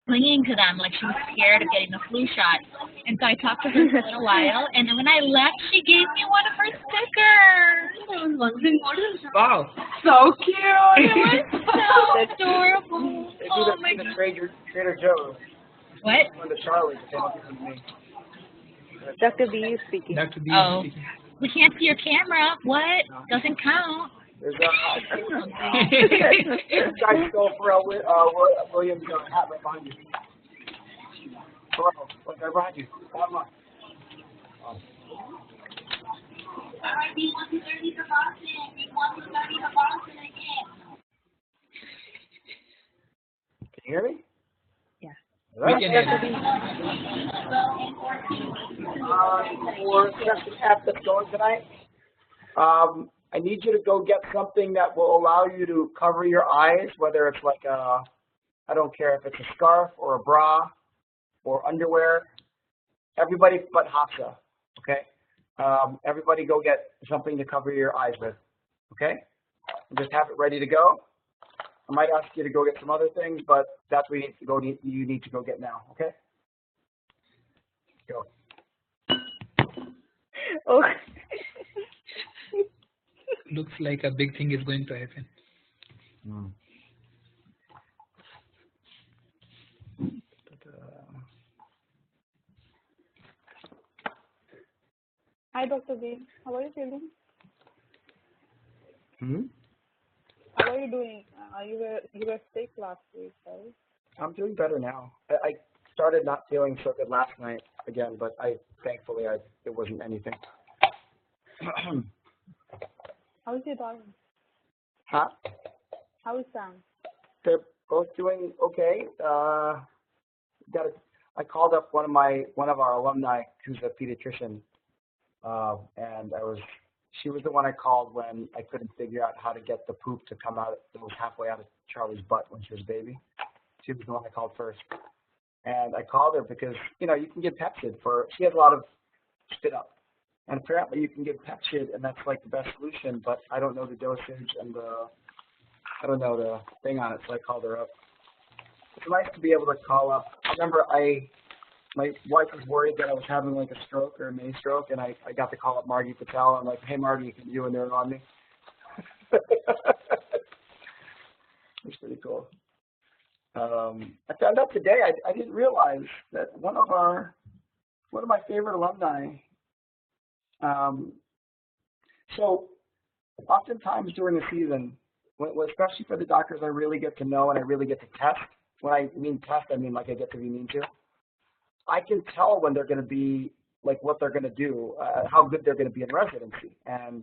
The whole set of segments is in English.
clinging to them like she was scared of getting the flu shot. And so I talked to her for a little while, and then when I left, she gave me one of her stickers. I was wondering what is that? Wow. So cute. It was so adorable. They do Oh that my to god. Trader Joe's. What? When the Charlie's, they don't give them to me. Dr. B is speaking. Dr. B Oh. is speaking. We can't see your camera. What? Doesn't count. There's this guy stole Pharrell Williams' hat right behind you. Pharrell, look right behind you. Bottom line. Can you hear me? Yeah. We can hear Dr. B. For section F that's going tonight, I need you to go get something that will allow you to cover your eyes, whether it's like a, I don't care if it's a scarf or a bra or underwear. Everybody but Hafsa, okay? Everybody go get something to cover your eyes with, okay? And just have it ready to go. I might ask you to go get some other things, but that's what you need to go get now, okay? Go. Oh. Looks like a big thing is going to happen. Hi, Dr. B. How are you feeling? Hmm? How are you doing? You were sick last week, right? I'm doing better now. I started not feeling so good last night again, but thankfully it wasn't anything. How is your dog? Huh? How is Sam? They're both doing okay. I called up one of our alumni who's a pediatrician, and she was the one I called when I couldn't figure out how to get the poop to come out. It was halfway out of Charlie's butt when she was a baby. She was the one I called first. And I called her because, you can get Pepsid she had a lot of spit up. And apparently you can get Pepsid, and that's like the best solution, but I don't know the dosage and I don't know the thing on it, so I called her up. It's nice to be able to call up. I remember my wife was worried that I was having like a stroke or a mini stroke, and I got to call up Margie Patel. I'm like, hey, Margie, can you do a nerve on me? It's pretty cool. I found out today, I didn't realize that one of my favorite alumni, so oftentimes during the season, especially for the doctors I really get to know and I really get to test. When I mean test, I mean like I get to be mean to. I can tell when they're going to be, like what they're going to do, how good they're going to be in residency. And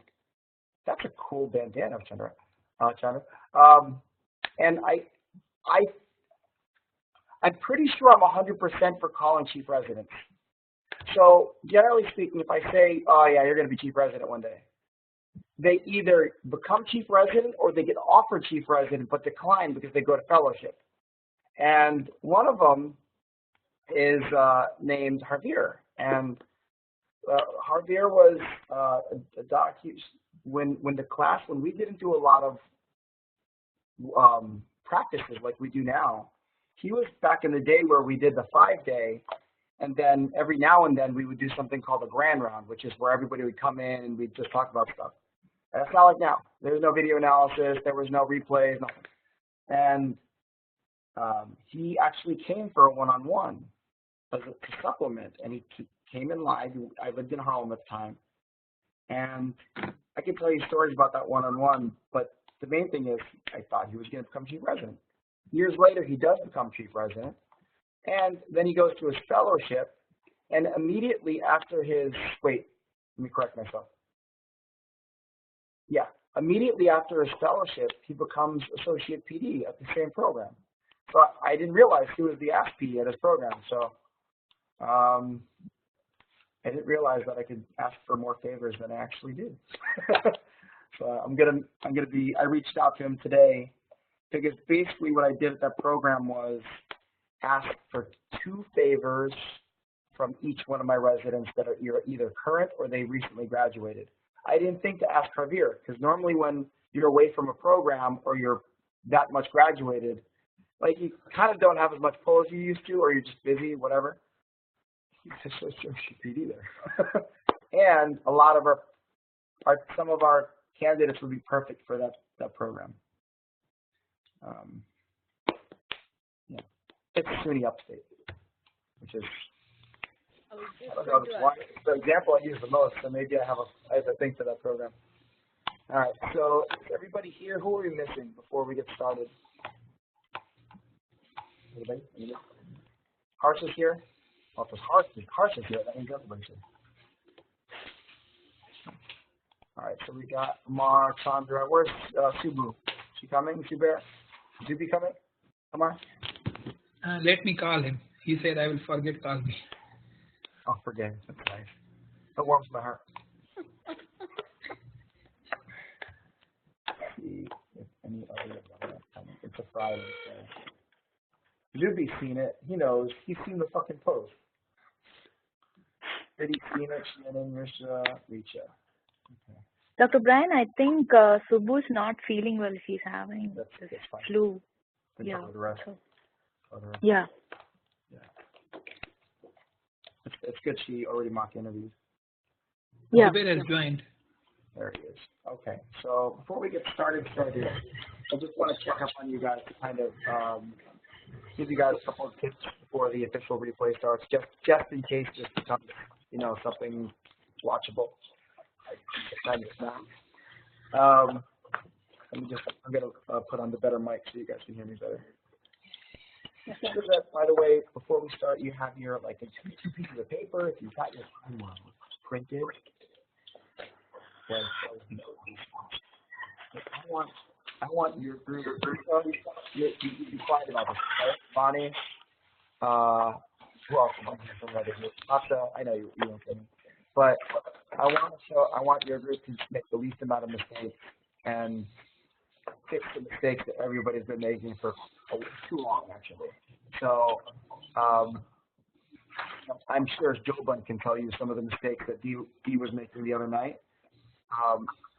that's a cool bandana, Chandra. And I'm pretty sure I'm 100% for calling chief residents. So generally speaking, if I say, oh yeah, you're going to be chief resident one day, they either become chief resident or they get offered chief resident but decline because they go to fellowship. And one of them is named Javier. And Javier was a doc. When we didn't do a lot of practices like we do now, he was back in the day where we did the 5-day, and then every now and then we would do something called a grand round, which is where everybody would come in and we'd just talk about stuff. That's not like now. There was no video analysis. There was no replays, nothing. And he actually came for a one-on-one as a supplement, and he came in live. I lived in Harlem at the time. And I can tell you stories about that one-on-one, but the main thing is I thought he was going to become chief resident. Years later, he does become chief resident, and then he goes to his fellowship, and immediately after let me correct myself. Yeah, immediately after his fellowship, he becomes associate PD at the same program. So I didn't realize he was the ASP PD at his program, so I didn't realize that I could ask for more favors than I actually do. So I reached out to him today because basically what I did at that program was ask for 2 favors from each one of my residents that are either current or they recently graduated. I didn't think to ask Javier because normally when you're away from a program or you're that much graduated, like you kind of don't have as much pull as you used to, or you're just busy, whatever. It's just should either. And a lot of some of our candidates would be perfect for that program. Yeah, it's SUNY Upstate, which is, I don't know, it's the example I use the most, so maybe I have a thing for that program. All right, so is everybody here? Who are we missing before we get started? Anybody? Harsh is here? Oh, if Harsh is here, that means everybody's here. All right, so we got Amar, Chandra. Where's Subu? She coming? Zubi coming? Amar? Let me call him. He said I will forget, call me. Oh, forget him. That's nice. That warms my heart. Let's see if any other coming. It's a Friday. So. Zubi's seen it. He knows. He's seen the fucking post. Did he seen it? Shannon, Risha, Richa. Okay. Dr. Brian, I think Subbu's not feeling well. She's having That's fine. flu. Then Yeah. cover the rest. So, Cover the rest. yeah. It's good she already mock interviews. Yeah. Zubair has joined. There he is. Okay, so before we get started, I just want to check up on you guys to kind of give you guys a couple of tips before the official replay starts, just in case this becomes, something watchable. Let me I'm going to put on the better mic so you guys can hear me better. So that, by the way, before we start, you have your, two pieces of paper. If you've got your timeline printed, I want your group. You be quiet about this, right? Bonnie, who else am I here from other groups? Asha, I know you won't say me. But I want your group to make the least amount of mistakes and fix the mistakes that everybody's been making for too long, actually. So I'm sure Joban can tell you some of the mistakes that Dee was making the other night.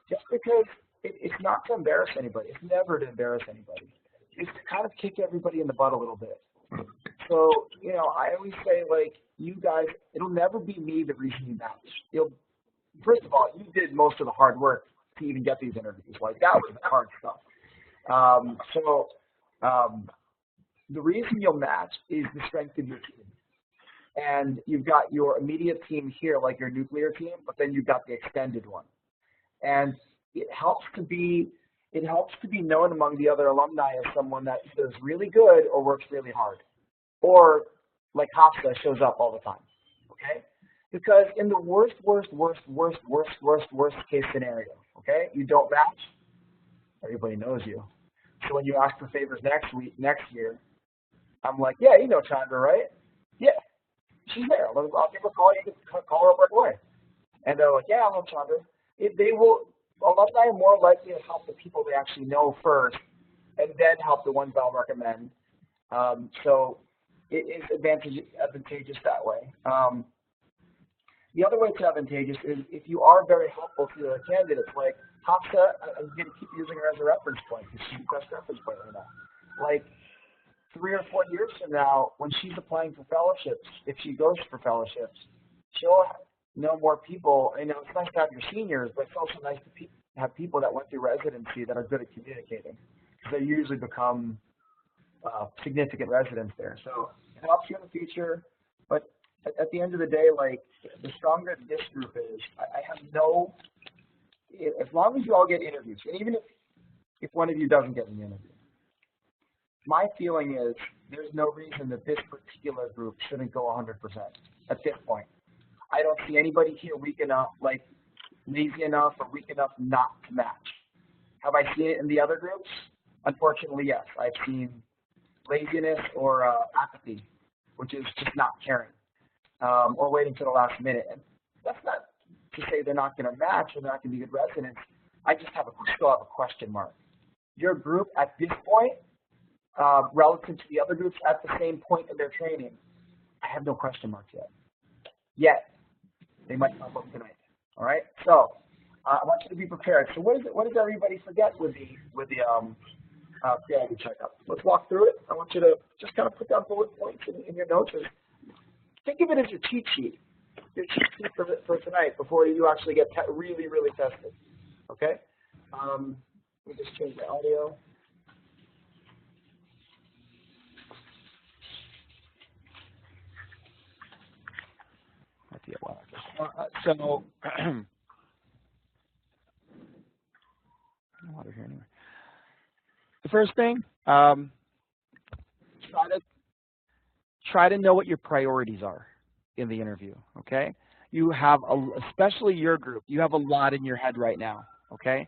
Just because it's not to embarrass anybody. It's never to embarrass anybody. It's to kind of kick everybody in the butt a little bit. So, I always say, you guys, it'll never be me the reason you match. First of all, you did most of the hard work to even get these interviews. That was the hard stuff. The reason you'll match is the strength of your team. And you've got your immediate team here, like your nuclear team, but then you've got the extended one. And it helps to be known among the other alumni as someone that is really good or works really hard. Or, like Hafsa, shows up all the time. Okay? Because in the worst case scenario, okay, you don't match, everybody knows you. So when you ask for favors next year, I'm like, yeah, you know Chandra, right? Yeah, she's there. I'll give her a call. You can call her up right away. And they're like, yeah, I know Chandra. Alumni are more likely to help the people they actually know first, and then help the ones I'll recommend. So it is advantageous that way. The other way it's advantageous is if you are very helpful to the candidates, like Hafsa, I'm going to keep using her as a reference point because she's the best reference point right now. 3 or 4 years from now, when she's applying for fellowships, if she goes for fellowships, she'll know more people. It's nice to have your seniors, but it's also nice to have people that went through residency that are good at communicating. Because they usually become significant residents there. So it helps you in the future, but at the end of the day, the stronger this group is, I have as long as you all get interviews, and even if one of you doesn't get an interview, my feeling is there's no reason that this particular group shouldn't go 100% at this point. I don't see anybody here weak enough, lazy enough or weak enough not to match. Have I seen it in the other groups? Unfortunately, yes. I've seen laziness or apathy, which is just not caring, or waiting to the last minute. And that's not to say they're not going to match or they're not going to be good residents. I just still have a question mark. Your group at this point, relative to the other groups at the same point in their training, I have no question marks yet. They might pop up tonight. All right. So I want you to be prepared. So what does everybody forget with the reality checkup. Let's walk through it. I want you to just kind of put down bullet points in your notes. And think of it as your cheat sheet. Your cheat sheet for tonight before you actually get really, really tested. Okay? Let me just change the audio. Might be a while. So, water here anyway. The first thing, try to know what your priorities are in the interview. Okay, you have especially your group. You have a lot in your head right now. Okay,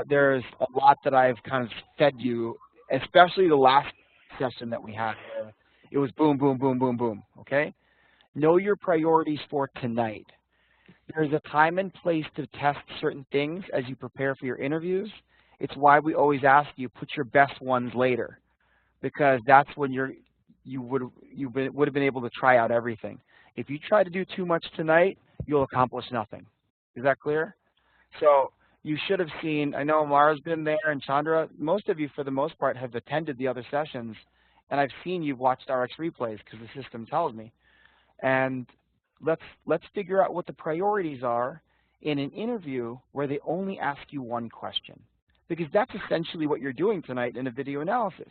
there's a lot that I've kind of fed you, especially the last session that we had. It was boom, boom, boom, boom, boom. Okay, know your priorities for tonight. There's a time and place to test certain things as you prepare for your interviews. It's why we always ask you, put your best ones later, because that's when you would have been able to try out everything. If you try to do too much tonight, you'll accomplish nothing. Is that clear? So you should have seen, I know Amara's been there and Chandra, most of you for the most part have attended the other sessions, and I've seen you've watched RX replays because the system tells me. And let's figure out what the priorities are in an interview where they only ask you one question. Because that's essentially what you're doing tonight in a video analysis.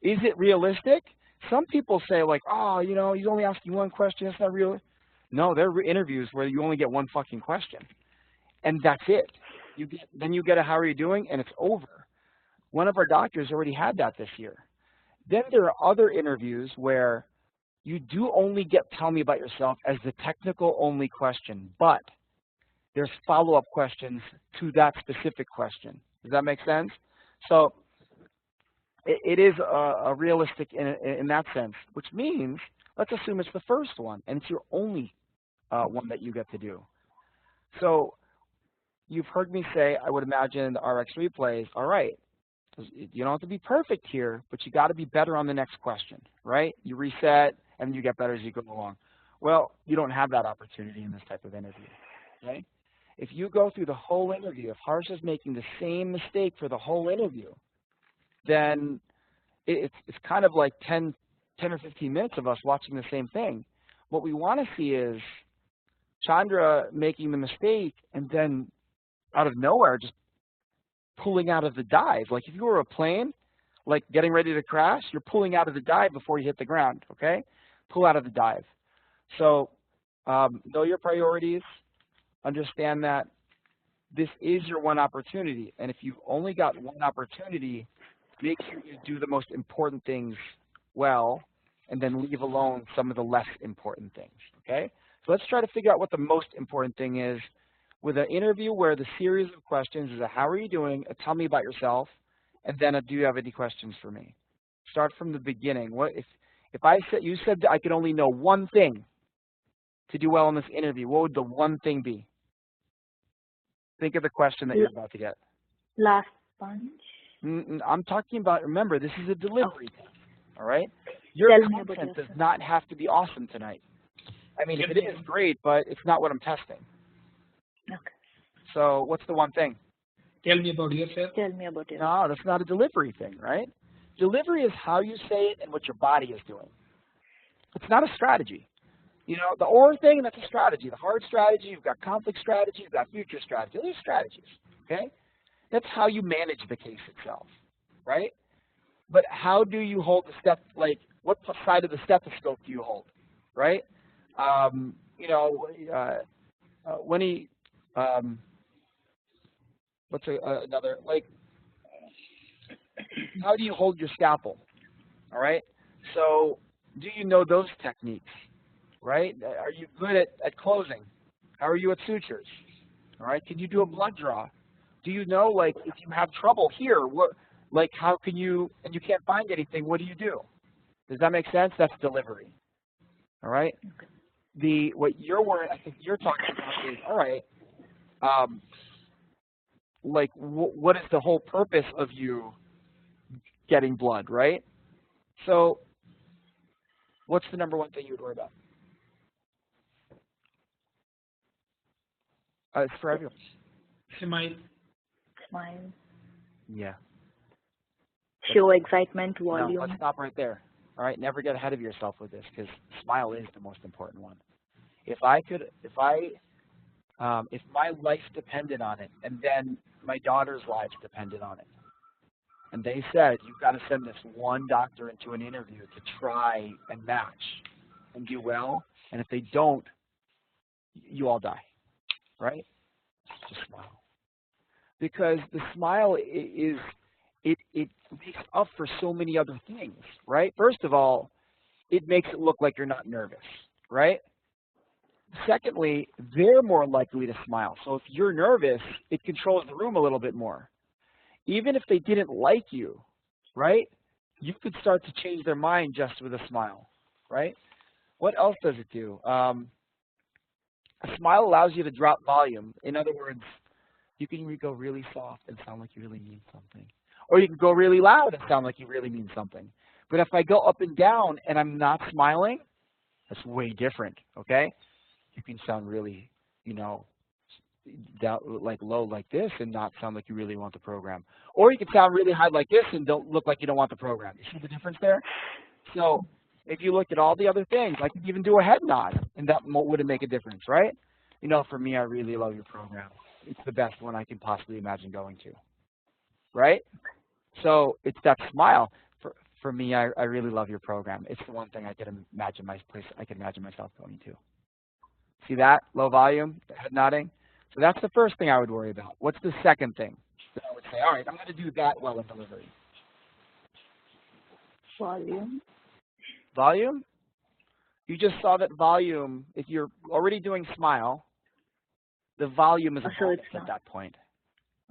Is it realistic? Some people say like, oh, you know, he's only asking one question, that's not real. No, there are interviews where you only get one fucking question. And that's it. Then you get a how are you doing, and it's over. One of our doctors already had that this year. Then there are other interviews where you do only get tell me about yourself as the technical only question, but there's follow-up questions to that specific question. Does that make sense? So it is a realistic in that sense, which means let's assume it's the first one and it's your only one that you get to do. So you've heard me say, I would imagine the RX replays, all right, you don't have to be perfect here, but you got to be better on the next question, right? You reset and you get better as you go along. Well, you don't have that opportunity in this type of interview, okay? If you go through the whole interview, if Harsh is making the same mistake for the whole interview, then it's kind of like 10 or 15 minutes of us watching the same thing. What we want to see is Chandra making the mistake and then out of nowhere just pulling out of the dive. Like if you were a plane, like getting ready to crash, you're pulling out of the dive before you hit the ground, okay? Pull out of the dive. So know your priorities. Understand that this is your one opportunity, and if you've only got one opportunity, make sure you do the most important things well, and then leave alone some of the less important things, okay? So let's try to figure out what the most important thing is with an interview where the series of questions is a how are you doing, a tell me about yourself, and then a do you have any questions for me? Start from the beginning. What if I said, you said that I could only know one thing to do well in this interview, what would the one thing be? Think of the question that you're about to get. Last punch. I'm talking about, remember, this is a delivery test, all right? Your content does not have to be awesome tonight. I mean, if it is, great, but it's not what I'm testing. Okay. So what's the one thing? Tell me about yourself. Tell me about yourself. No, that's not a delivery thing, right? Delivery is how you say it and what your body is doing. It's not a strategy. You know, the or thing, that's a strategy. The hard strategy, you've got conflict strategy, you've got future strategy. Those are strategies, okay? That's how you manage the case itself, right? But how do you hold the step, like, what side of the stethoscope do you hold, right? You know, when he, what's another, like, how do you hold your scalpel, all right? So do you know those techniques? Right? Are you good at closing? How are you at sutures? All right? Can you do a blood draw? Do you know, like, if you have trouble here, what, like, how can you, and you can't find anything, what do you do? Does that make sense? That's delivery. All right? What you're worried, I think you're talking about is, all right, like, what is the whole purpose of you getting blood, right? So what's the number one thing you would worry about? It's for everyone. Smile. Smile. Yeah. Show excitement, No, volume. let's stop right there. All right, never get ahead of yourself with this because smile is the most important one. If my life depended on it, and then my daughter's lives depended on it, and they said, you've got to send this one doctor into an interview to try and match and do well, and if they don't, you all die, right? Just smile. Because the smile it makes up for so many other things, right? First of all, it makes it look like you're not nervous, right? Secondly, they're more likely to smile. So if you're nervous, it controls the room a little bit more. Even if they didn't like you, right, you could start to change their mind just with a smile, right? What else does it do? A smile allows you to drop volume. In other words, you can go really soft and sound like you really mean something. Or you can go really loud and sound like you really mean something. But if I go up and down and I'm not smiling, that's way different, okay? You can sound really, down, like low like this and not sound like you really want the program. Or you can sound really high like this and don't look like you don't want the program. You see the difference there? So if you look at all the other things, I could even do a head nod, and that wouldn't make a difference, right? For me, I really love your program. It's the best one I can possibly imagine going to, right? So it's that smile. For me, I really love your program. It's the one thing I can imagine myself going to. See that? Low volume, the head nodding. So that's the first thing I would worry about. What's the second thing that I would say, all right, I'm going to do that well in delivery? Volume. Volume? You just saw that volume, if you're already doing smile, the volume is a bonus at that point.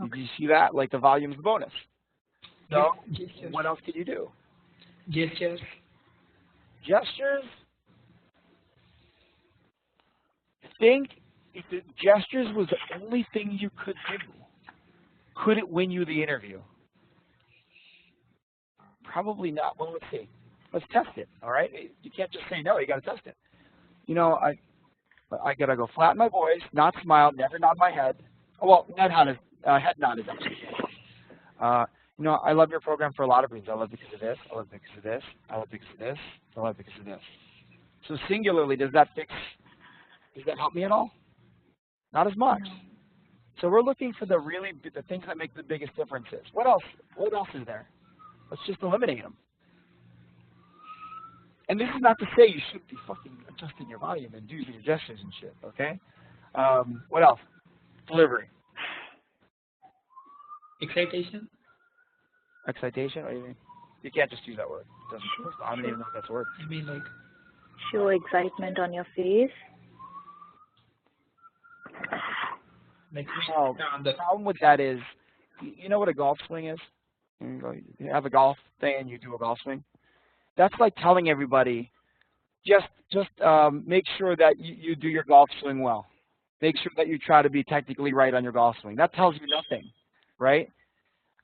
Okay. Did you see that? Like the volume is a bonus. So what else could you do? Gestures. Gestures? Think if the gestures was the only thing you could do, could it win you the interview? Probably not. Well, let's see. Let's test it, all right? You can't just say no. You got to test it. I got to go flatten my voice, not smile, never nod my head. Well, head nod is actually I love your program for a lot of reasons. I love it because of this. I love it because of this. I love it because of this. I love it because of this. So singularly, does that help me at all? Not as much. So we're looking for the things that make the biggest differences. What else? What else is there? Let's just eliminate them. And this is not to say you shouldn't be fucking adjusting your volume and using your gestures and shit, okay? What else? Delivery. Excitation. Excitation? What do you mean? You can't just use that word. It doesn't. I don't even know if that's a word. I mean, like. Show excitement on your face. Like the problem with that is, you know what a golf swing is? You have a golf thing and you do a golf swing. That's like telling everybody, just make sure that you do your golf swing well. Make sure that you try to be technically right on your golf swing. That tells you nothing, right?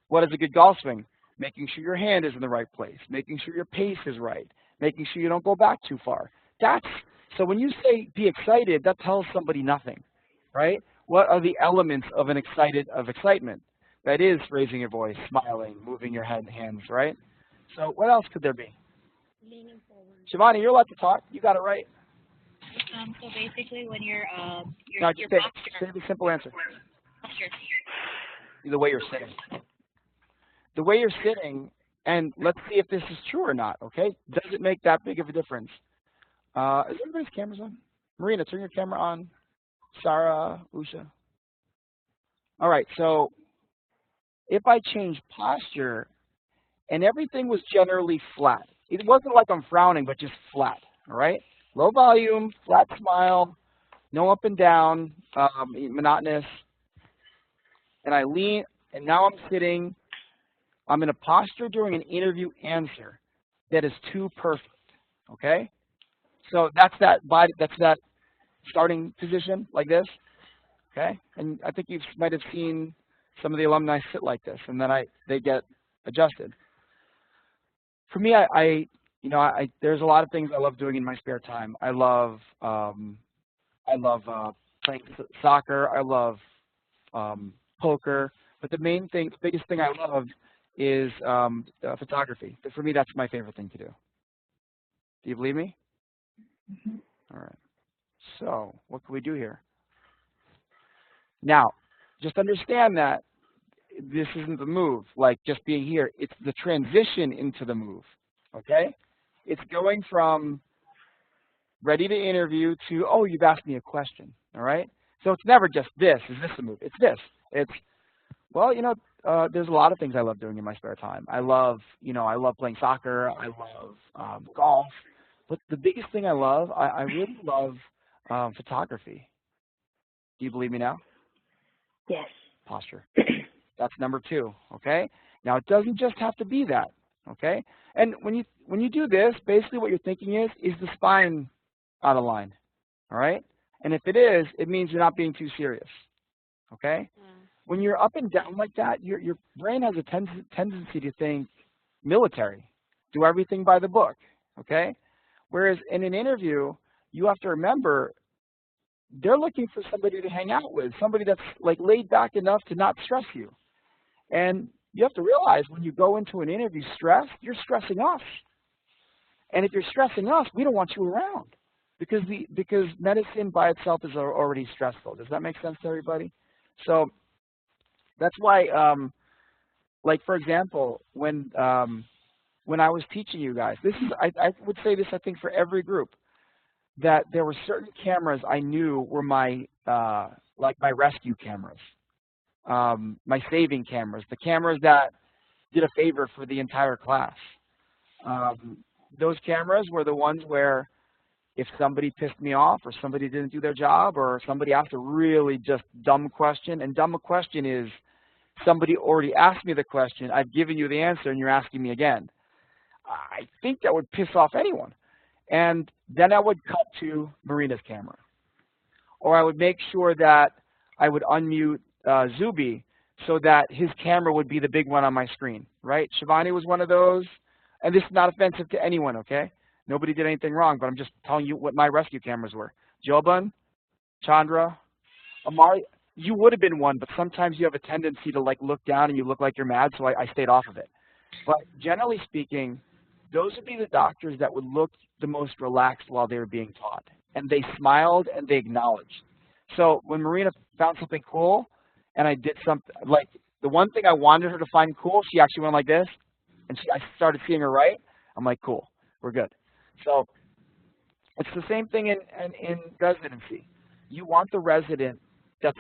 What is a good golf swing? Making sure your hand is in the right place, making sure your pace is right, making sure you don't go back too far. So when you say be excited, that tells somebody nothing, right? What are the elements of excitement? That is raising your voice, smiling, moving your hands, right? So what else could there be? Leaning forward. Shivani, you're allowed to talk. You got it right. So basically, when your just say the simple answer. posture. The way you're sitting. The way you're sitting, and let's see if this is true or not, okay? Does it make that big of a difference? Is everybody's cameras on? Marina, turn your camera on. Sarah, Usha. All right, so if I change posture and everything was generally flat, it wasn't like I'm frowning, but just flat, all right? Low volume, flat smile, no up and down, monotonous. And I lean, and now I'm sitting. I'm in a posture during an interview answer that is too perfect, okay? So that's that starting position like this, okay? And I think you might have seen some of the alumni sit like this, and then they get adjusted. For me, there's a lot of things I love doing in my spare time. I love playing soccer. I love poker. But the biggest thing I love is photography. But for me, that's my favorite thing to do. Do you believe me? All right. So what can we do here? Now, just understand that this isn't the move, like just being here. It's the transition into the move, okay? It's going from ready to interview to, oh, you've asked me a question, all right? So it's never just this. Is this the move? It's this. It's, well, you know, there's a lot of things I love doing in my spare time. I love playing soccer. I love golf. But the biggest thing I love, I really love photography. Do you believe me now? Yes. Posture. That's number 2, okay? Now, it doesn't just have to be that, okay? And when you do this, basically what you're thinking is the spine out of line, all right? And if it is, it means you're not being too serious, okay? When you're up and down like that, your brain has a tendency to think military, do everything by the book, okay? Whereas in an interview, you have to remember they're looking for somebody to hang out with, somebody that's like laid back enough to not stress you. And you have to realize when you go into an interview stressed, you're stressing us. And if you're stressing us, we don't want you around because medicine by itself is already stressful. Does that make sense to everybody? So that's why, like for example, when I was teaching you guys, this is I would say this I think for every group, that there were certain cameras I knew were my like my rescue cameras, my saving cameras, the cameras that did a favor for the entire class. Those cameras were the ones where if somebody pissed me off or somebody didn't do their job or somebody asked a really just dumb question, and dumb question is somebody already asked me the question, I've given you the answer, and you're asking me again. I think that would piss off anyone. And then I would cut to Marina's camera. Or I would make sure that I would unmute Zuby so that his camera would be the big one on my screen, right? Shivani was one of those. And this is not offensive to anyone, okay? Nobody did anything wrong, but I'm just telling you what my rescue cameras were. Joban, Chandra, Amari, you would have been one, but sometimes you have a tendency to like look down and you look like you're mad, so I stayed off of it. But generally speaking, those would be the doctors that would look the most relaxed while they were being taught. And they smiled and they acknowledged. So when Marina found something cool and I did something, like the one thing I wanted her to find cool, she actually went like this. And I started seeing her right. I'm like, cool, we're good. So it's the same thing in residency. You want the resident that's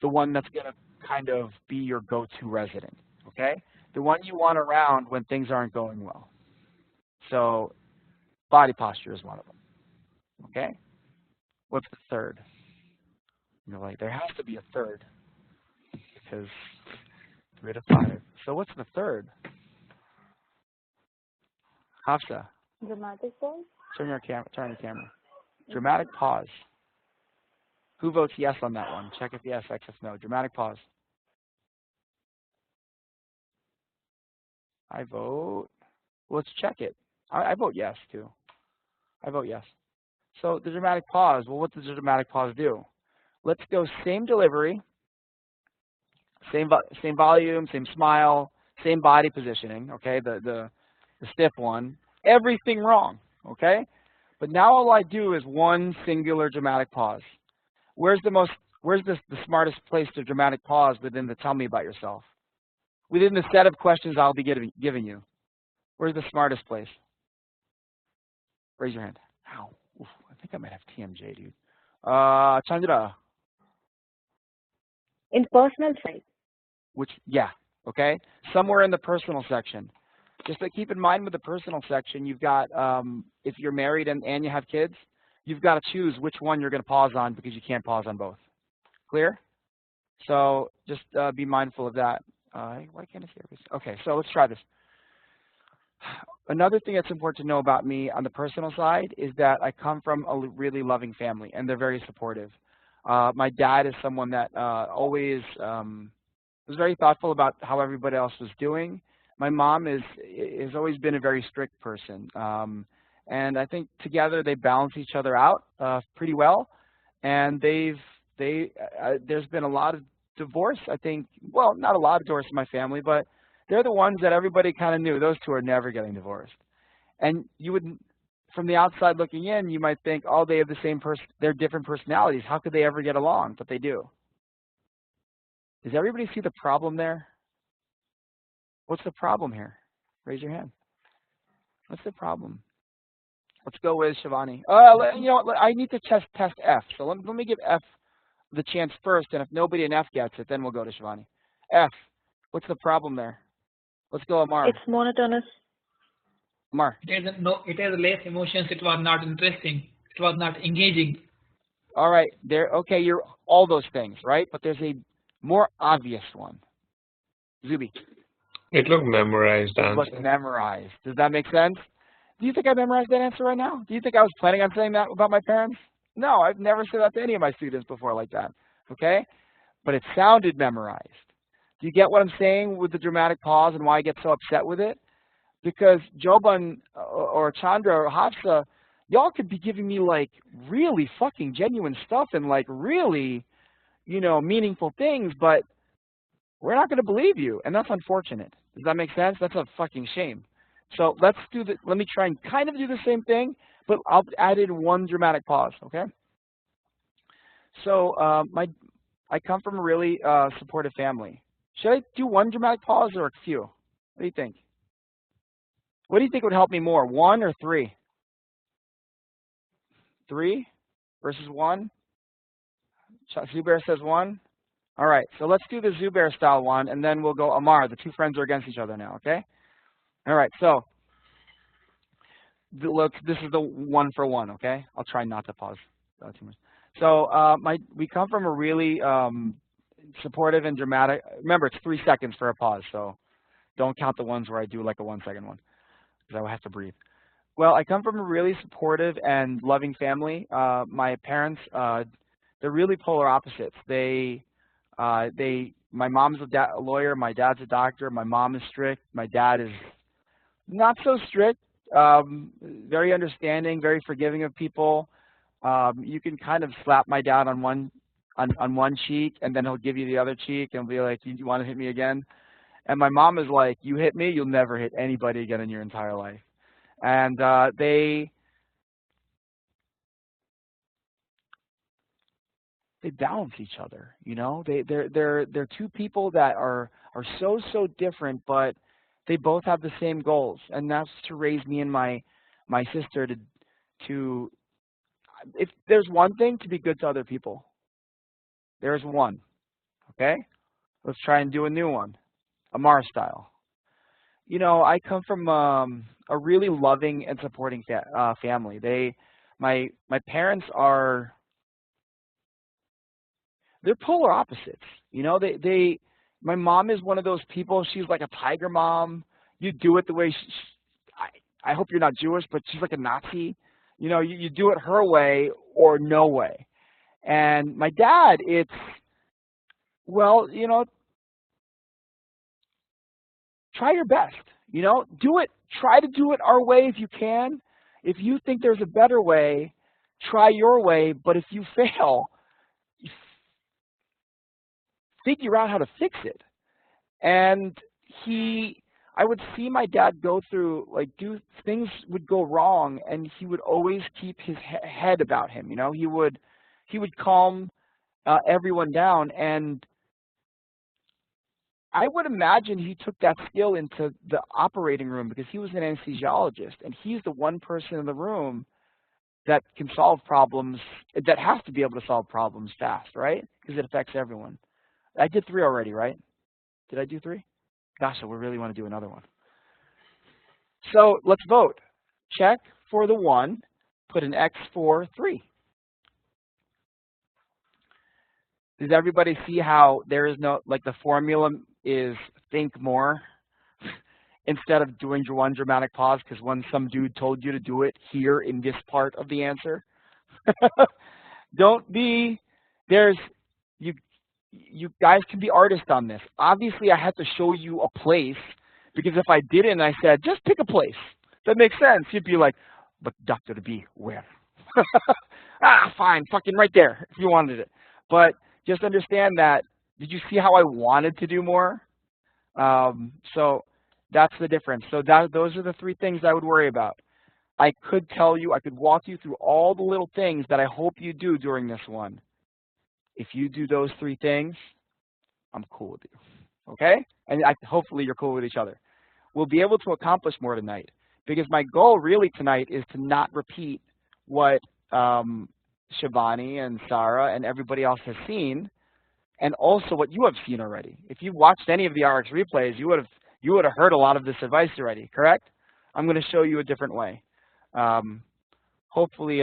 the one that's going to kind of be your go-to resident, okay? The one you want around when things aren't going well. So body posture is one of them, okay? What's the third? You're like, there has to be a third because 3 to 5. So what's the third? Hafsa. Dramatic pause? Turn your camera. Dramatic pause. Who votes yes on that one? Check if yes, X if no. Dramatic pause. I vote. Let's check it. I vote yes, too. I vote yes. So the dramatic pause, well, what does the dramatic pause do? Let's go same delivery, same volume, same smile, same body positioning, okay, the stiff one. Everything wrong, okay? But now all I do is one singular dramatic pause. Where's the smartest place to dramatic pause within the tell me about yourself? Within the set of questions I'll be giving you. Where's the smartest place? Raise your hand. Ow. Oof, I think I might have TMJ, dude. Chandra. In personal side. Which, yeah, okay? Somewhere in the personal section. Just to keep in mind with the personal section, you've got, if you're married and you have kids, you've got to choose which one you're going to pause on because you can't pause on both. Clear? So just be mindful of that. Why can't I see everything? Okay, so let's try this. Another thing that's important to know about me on the personal side is that I come from a really loving family, and they're very supportive. My dad is someone that always was very thoughtful about how everybody else was doing. My mom has always been a very strict person, and I think together they balance each other out pretty well. And there's been a lot of divorce. I think, well, not a lot of divorce in my family, but They're the ones that everybody kind of knew. Those two are never getting divorced. And you would, from the outside looking in, you might think, oh, they have the same person. They're different personalities. How could they ever get along? But they do. Does everybody see the problem there? What's the problem here? Raise your hand. What's the problem? Let's go with Shivani. You know what? I need to test F. So let me give F the chance first, and if nobody in F gets it, then we'll go to Shivani. F. What's the problem there? Let's go, Amar. It's monotonous. Amar. It has less emotions. It was not interesting. It was not engaging. All right. There. Okay. You're all those things, right? But there's a more obvious one. Zubi. It looked memorized answer. It looked memorized. Does that make sense? Do you think I memorized that answer right now? Do you think I was planning on saying that about my parents? No, I've never said that to any of my students before like that. Okay? But it sounded memorized. Do you get what I'm saying with the dramatic pause and why I get so upset with it? Because Joban or Chandra or Hafsa, y'all could be giving me like really fucking genuine stuff and like really, you know, meaningful things, but we're not going to believe you, and that's unfortunate. Does that make sense? That's a fucking shame. So let me try and kind of do the same thing, but I'll add in one dramatic pause, okay? So I come from a really supportive family. Should I do one dramatic pause or a few? What do you think? What do you think would help me more, 1 or 3? 3 versus 1? Zubair says 1. All right, so let's do the Zubair style one, and then we'll go Amar. The two friends are against each other now, okay? All right, so this is the 1 for 1, okay? I'll try not to pause too much. So we come from a really supportive and dramatic. Remember, it's 3 seconds for a pause, so don't count the ones where I do like a 1-second one, because I will have to breathe. Well, I come from a really supportive and loving family. My parents, they're really polar opposites. My mom's a lawyer, my dad's a doctor, my mom is strict, my dad is not so strict, very understanding, very forgiving of people. You can kind of slap my dad on one cheek, and then he'll give you the other cheek and be like, you want to hit me again? And my mom is like, you hit me, you'll never hit anybody again in your entire life. And they balance each other, you know. They're two people that are so different, but they both have the same goals, and that's to raise me and my sister to if there's one thing, to be good to other people. There's one. Okay? Let's try and do a new one. Amar style. You know, I come from a really loving and supporting family. My parents are, they're polar opposites. You know, my mom is one of those people, she's like a tiger mom. You do it the way I hope you're not Jewish, but she's like a Nazi. You know, you do it her way or no way. And my dad, it's, well, you know, try your best. You know, do it. Try to do it our way if you can. If you think there's a better way, try your way. But if you fail, figure out how to fix it. And I would see my dad go through, like, things would go wrong, and he would always keep his head about him. You know, he would calm everyone down, and I would imagine he took that skill into the operating room because he was an anesthesiologist, and he's the one person in the room that can solve problems, that has to be able to solve problems fast, right? Because it affects everyone. I did 3 already, right? Did I do 3? Gosh, we really want to do another one. So let's vote. Check for the 1, put an X for 3. Does everybody see how there is no, like, the formula is think more instead of doing one dramatic pause because some dude told you to do it here in this part of the answer? Don't be, you guys can be artists on this. Obviously, I had to show you a place because if I didn't and I said, just pick a place, that makes sense. You'd be like, but Dr. B, where? Fine, fucking right there if you wanted it. But just understand that, did you see how I wanted to do more? So that's the difference. So those are the three things I would worry about. I could tell you, I could walk you through all the little things that I hope you do during this one. If you do those three things, I'm cool with you, okay? And hopefully you're cool with each other. We'll be able to accomplish more tonight because my goal really tonight is to not repeat what Shivani and Sarah and everybody else has seen, and also what you have seen already. If you watched any of the RX replays, you would have heard a lot of this advice already, correct? I'm going to show you a different way. Hopefully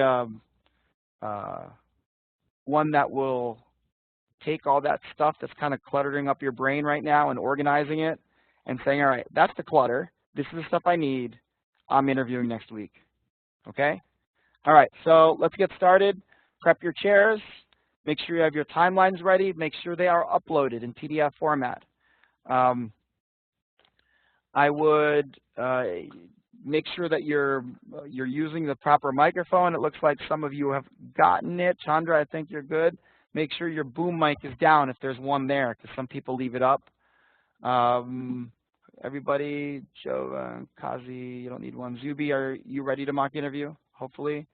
one that will take all that stuff that's kind of cluttering up your brain right now and organizing it and saying, all right, that's the clutter. This is the stuff I need. I'm interviewing next week, okay? All right, so let's get started. Prep your chairs. Make sure you have your timelines ready. Make sure they are uploaded in PDF format. I would make sure that you're using the proper microphone. It looks like some of you have gotten it. Chandra, I think you're good. Make sure your boom mic is down if there's one there, because some people leave it up. Everybody, Joe, Kazi, you don't need one. Zubi, are you ready to mock interview? Hopefully.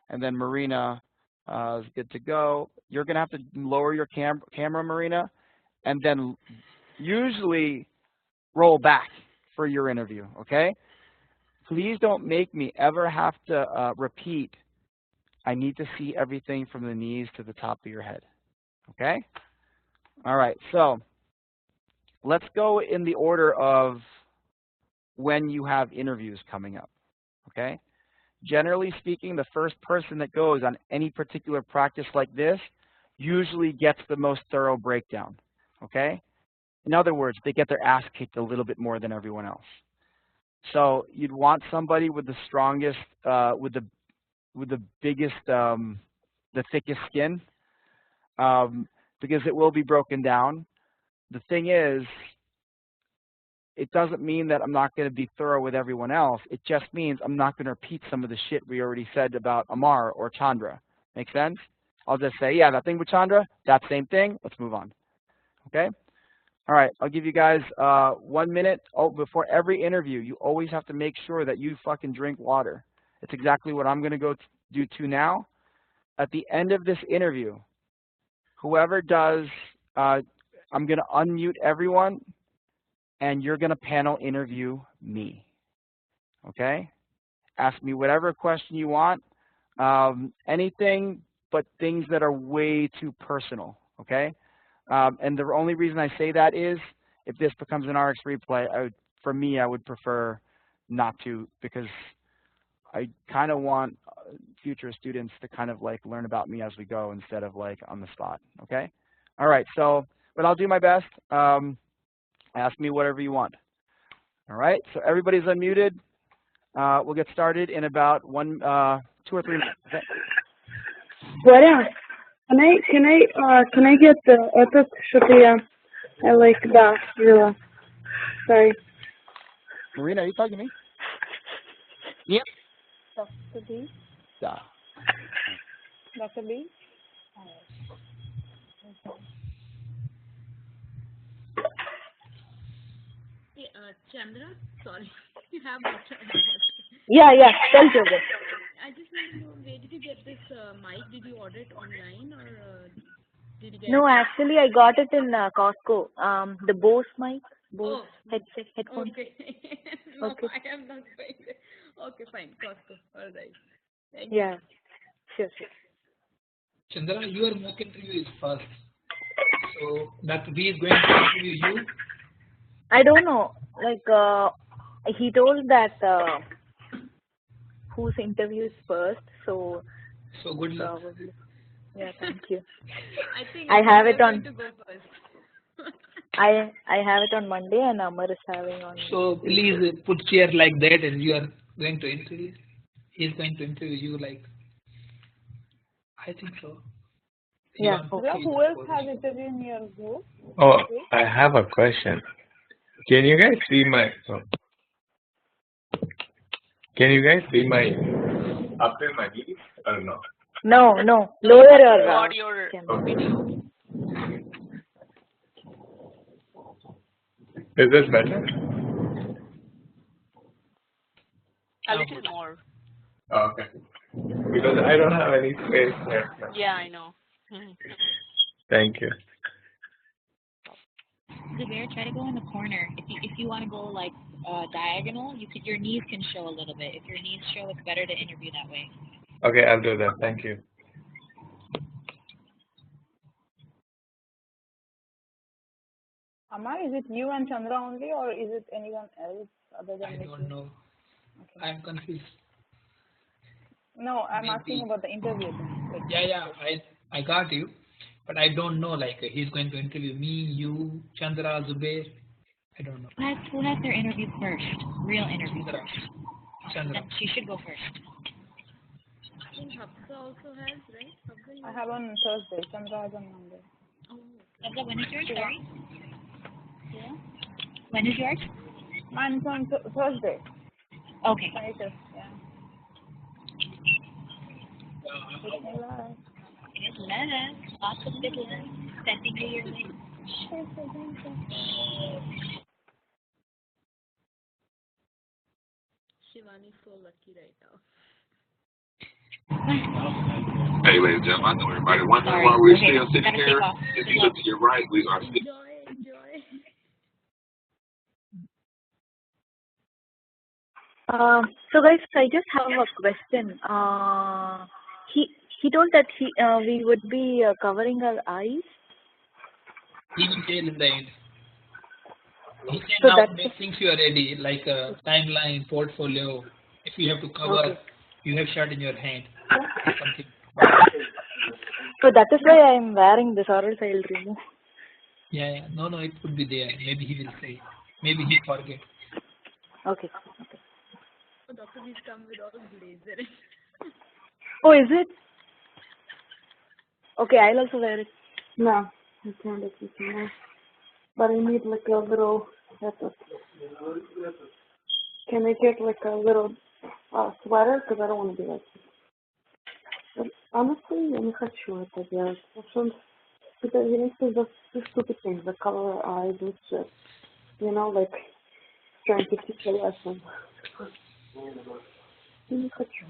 And then Marina is good to go. You're going to have to lower your camera, Marina, and then usually roll back for your interview, okay? Please don't make me ever have to repeat, I need to see everything from the knees to the top of your head, okay? All right, so let's go in the order of when you have interviews coming up, okay? Generally speaking, the first person that goes on any particular practice like this usually gets the most thorough breakdown, okay? In other words, they get their ass kicked a little bit more than everyone else. So you'd want somebody with the strongest, with the biggest, the thickest skin, because it will be broken down. The thing is, it doesn't mean that I'm not going to be thorough with everyone else. It just means I'm not going to repeat some of the shit we already said about Amar or Chandra. Make sense? I'll just say, yeah, that thing with Chandra, that same thing. Let's move on. Okay? All right, I'll give you guys 1 minute. Oh, before every interview, you always have to make sure that you fucking drink water. It's exactly what I'm going to go do to now. At the end of this interview, whoever does, I'm going to unmute everyone, and you're going to panel interview me. Okay? Ask me whatever question you want, anything but things that are way too personal. Okay? And the only reason I say that is if this becomes an RX replay, for me, I would prefer not to, because I kind of want future students to kind of like learn about me as we go instead of like on the spot. Okay? All right. So, but I'll do my best. Ask me whatever you want. All right. So everybody's unmuted. We'll get started in about 2 or 3 minutes. Okay? Varya, can I get the Epic Shukriya? I like that. Really. Sorry. Marina, are you talking to me? Yep. Dr. B? Yeah. Dr. B? Hey, Chandra, sorry. You have water. Yeah. Tell Joseph. I just want to know, where did you get this mic? Did you order it online or did you get No, it? actually, I got it in Costco. The Bose mic, Bose headphones. Okay. No, Okay. I am not going there. Okay, fine. Costco. All right. Thank you. Yeah, sure. Chandra, your mock interview is first. So Dr. B is going to interview you. I don't know. Like, he told that whose interview is first, so So good luck. probably. Yeah, thank you. I think I have you're it on. going to go first. I have it on Monday, and Amar is having on. So please put chair like that, and you are going to interview. He is going to interview you like. I think so. Yeah. Bro, who else has interviewed in your group? Oh, I have a question. Can you guys see my? Can you guys see my up in my knees or no? No. Lower your camera. Okay. Is this better? A little more. Oh, okay. Because I don't have any space here. Yeah, I know. Thank you. Zubair, try to go in the corner. If you want to go like diagonal, your knees can show a little bit. If your knees show, it's better to interview that way. Okay, I'll do that. Thank you. Amar, is it you and Chandra only, or is it anyone else other than I Nikki? don't know. Okay. I'm confused. No, I'm Maybe. asking about the interview. Like, Yeah, I got you, but I don't know. Like he's going to interview me, you, Chandra, Zubair. I don't know. Who has their interview first? Real interview Chandra. first. Chandra. Then she should go first. I think Hafsa also has, right? I have on Thursday. Chandra has on Monday. Chandra, when is yours? Sorry. Yeah. When is yours? Mine's on Thursday. Okay. 25th, yeah. Bismillah. Good luck. Lots of good luck. Sending you your link. Shivani's so lucky right now. Hey, ladies and gentlemen, I know everybody wondering Sorry. why we're Okay, still sitting gotta here. take off. If Good you luck. look to your right, we are still. Enjoy. So guys, I just have a question. He told that we would be covering our eyes. He will tell in the end. He can So now that's make things you are ready, like a timeline, portfolio. If you have to cover, okay. you have shot in your hand. Something. So that is why I am wearing this, or else I will remove. Yeah. No, it would be there. Maybe he will say. Maybe he forget. Okay. Oh, Dr. Please come with all blazer. Oh, is it? Okay, I'll also wear it. No, I can't do it now. But I need like a little setup. Can I get like a little sweater? Because I don't want to be like this. But honestly, я не хочу это делать. Потому что it makes me do stupid things, like color our eyes and shit. You know, like trying to teach a lesson. Я не хочу.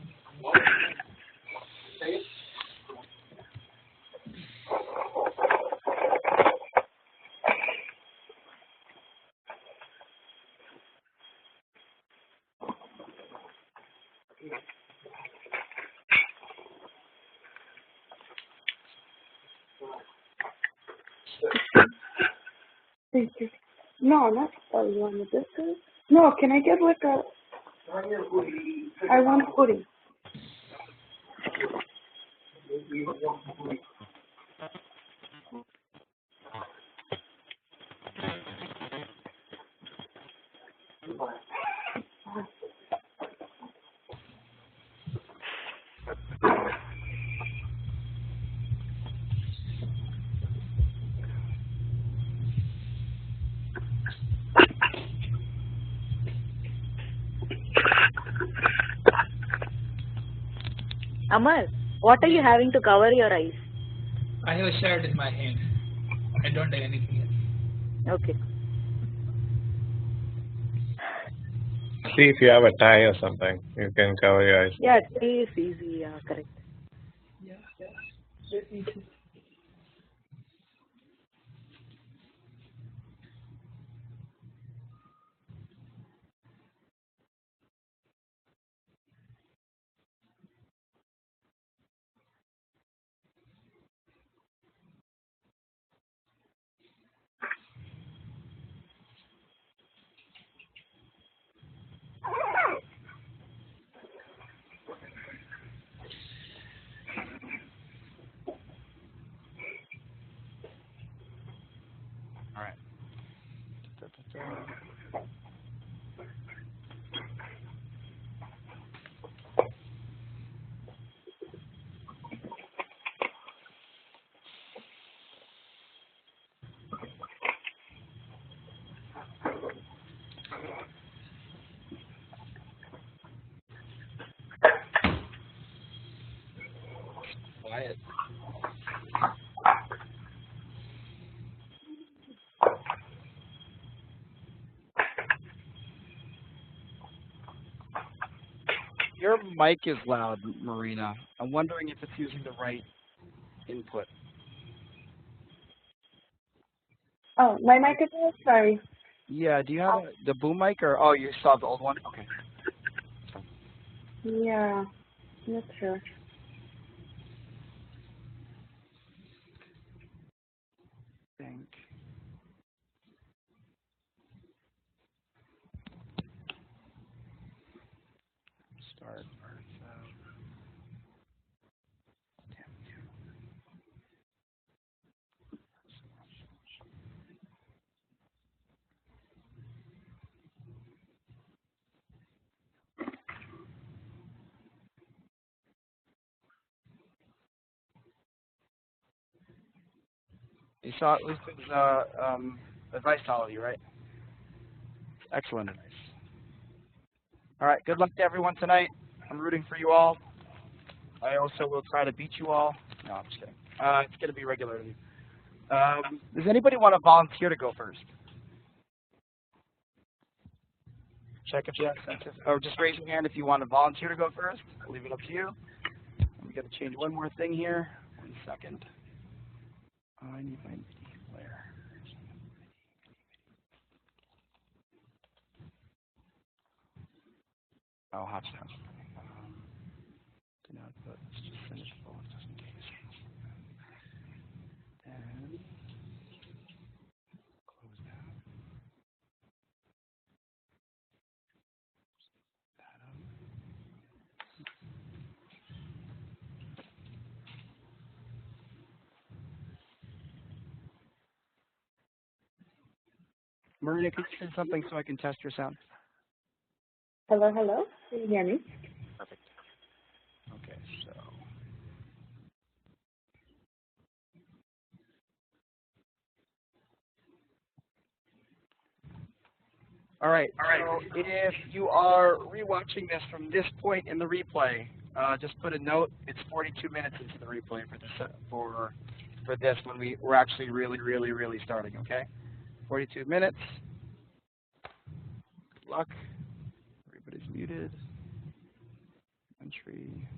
Thank you. No, not you want this good? No, can I get like a? I want hoodie. Amar, what are you having to cover your eyes? I have a shirt in my hand. I don't have anything else. Okay. See if you have a tie or something. You can cover your eyes. Yeah, it is easy. Yeah, correct. Yeah. That's easy. All right. Quiet. mic is loud, Marina. I'm wondering if it's using the right input. Oh, my mic is on? Sorry. Yeah, do you have the boom mic or, oh, you still have the old one? Okay. Yeah, not sure. Think. Start. You saw Luther's advice to all of you, right? Excellent advice. All right, good luck to everyone tonight. I'm rooting for you all. I also will try to beat you all. No, I'm just kidding. It's going to be regularly. Does anybody want to volunteer to go first? Check if you have sense, or just raise your hand if you want to volunteer to go first. I'll leave it up to you. We got to change one more thing here. 1 second. I need my MIDI player. Oh, hotspot. Do not put. Let's just finish both just in case. And close that. Marina, can you say something so I can test your sound? Hello, hello. Can you hear me? Perfect. Okay, so. All right. So if you are rewatching this from this point in the replay, just put a note. It's 42 minutes into the replay for this when we're actually really starting. Okay. 42 minutes. Good luck. Everybody's muted. Entry.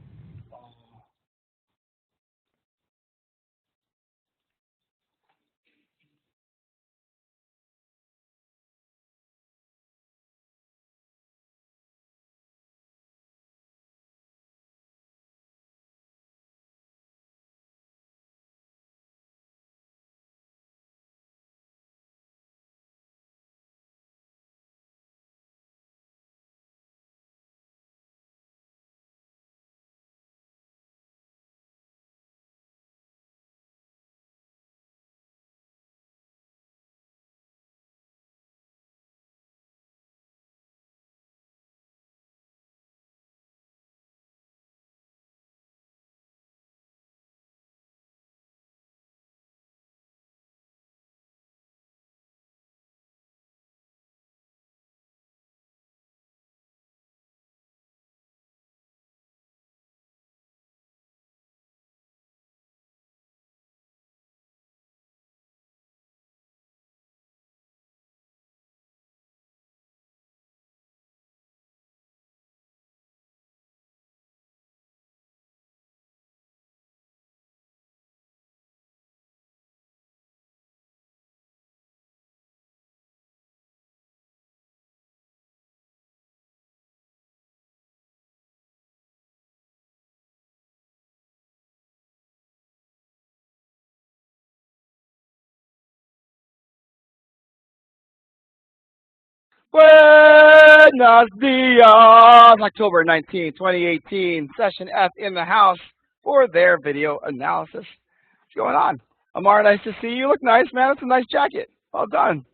Buenos dias! October 19, 2018. Session F in the house for their video analysis. What's going on? Amar, nice to see you. You look nice, man. It's a nice jacket. Well done.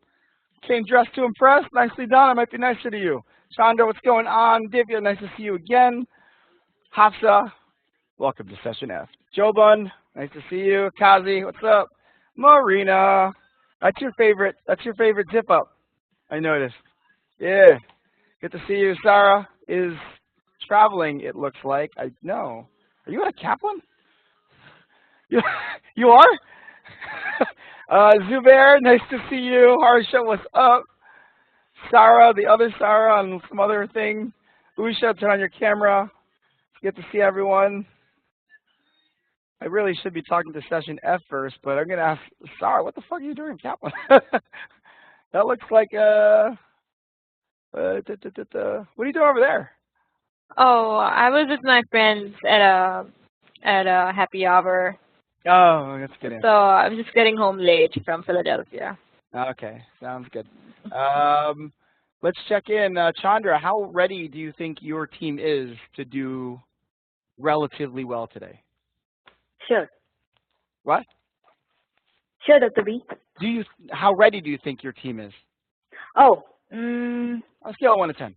Came dressed to impress. Nicely done. I might be nicer to you. Chandra, what's going on? Divya, nice to see you again. Hafsa, welcome to Session F. Joban, nice to see you. Kazi, what's up? Marina, that's your favorite zip up. I noticed. Yeah, good to see you. Sarah is traveling, it looks like. I know. Are you at a Kaplan? You are? Zubair, nice to see you. Harsha, what's up? Sarah, the other Sarah on some other thing. Usha, turn on your camera. Good to see everyone. I really should be talking to session F first, but I'm going to ask Sarah, what the fuck are you doing, Kaplan? That looks like, what are you doing over there? Oh, I was with my friends at a happy hour. Oh, that's good. So I'm just getting home late from Philadelphia. Okay, sounds good. Let's check in. Chandra, how ready do you think your team is to do relatively well today? Sure. What? Sure, Dr. B. How ready do you think your team is? Oh, On a scale of 1 to 10.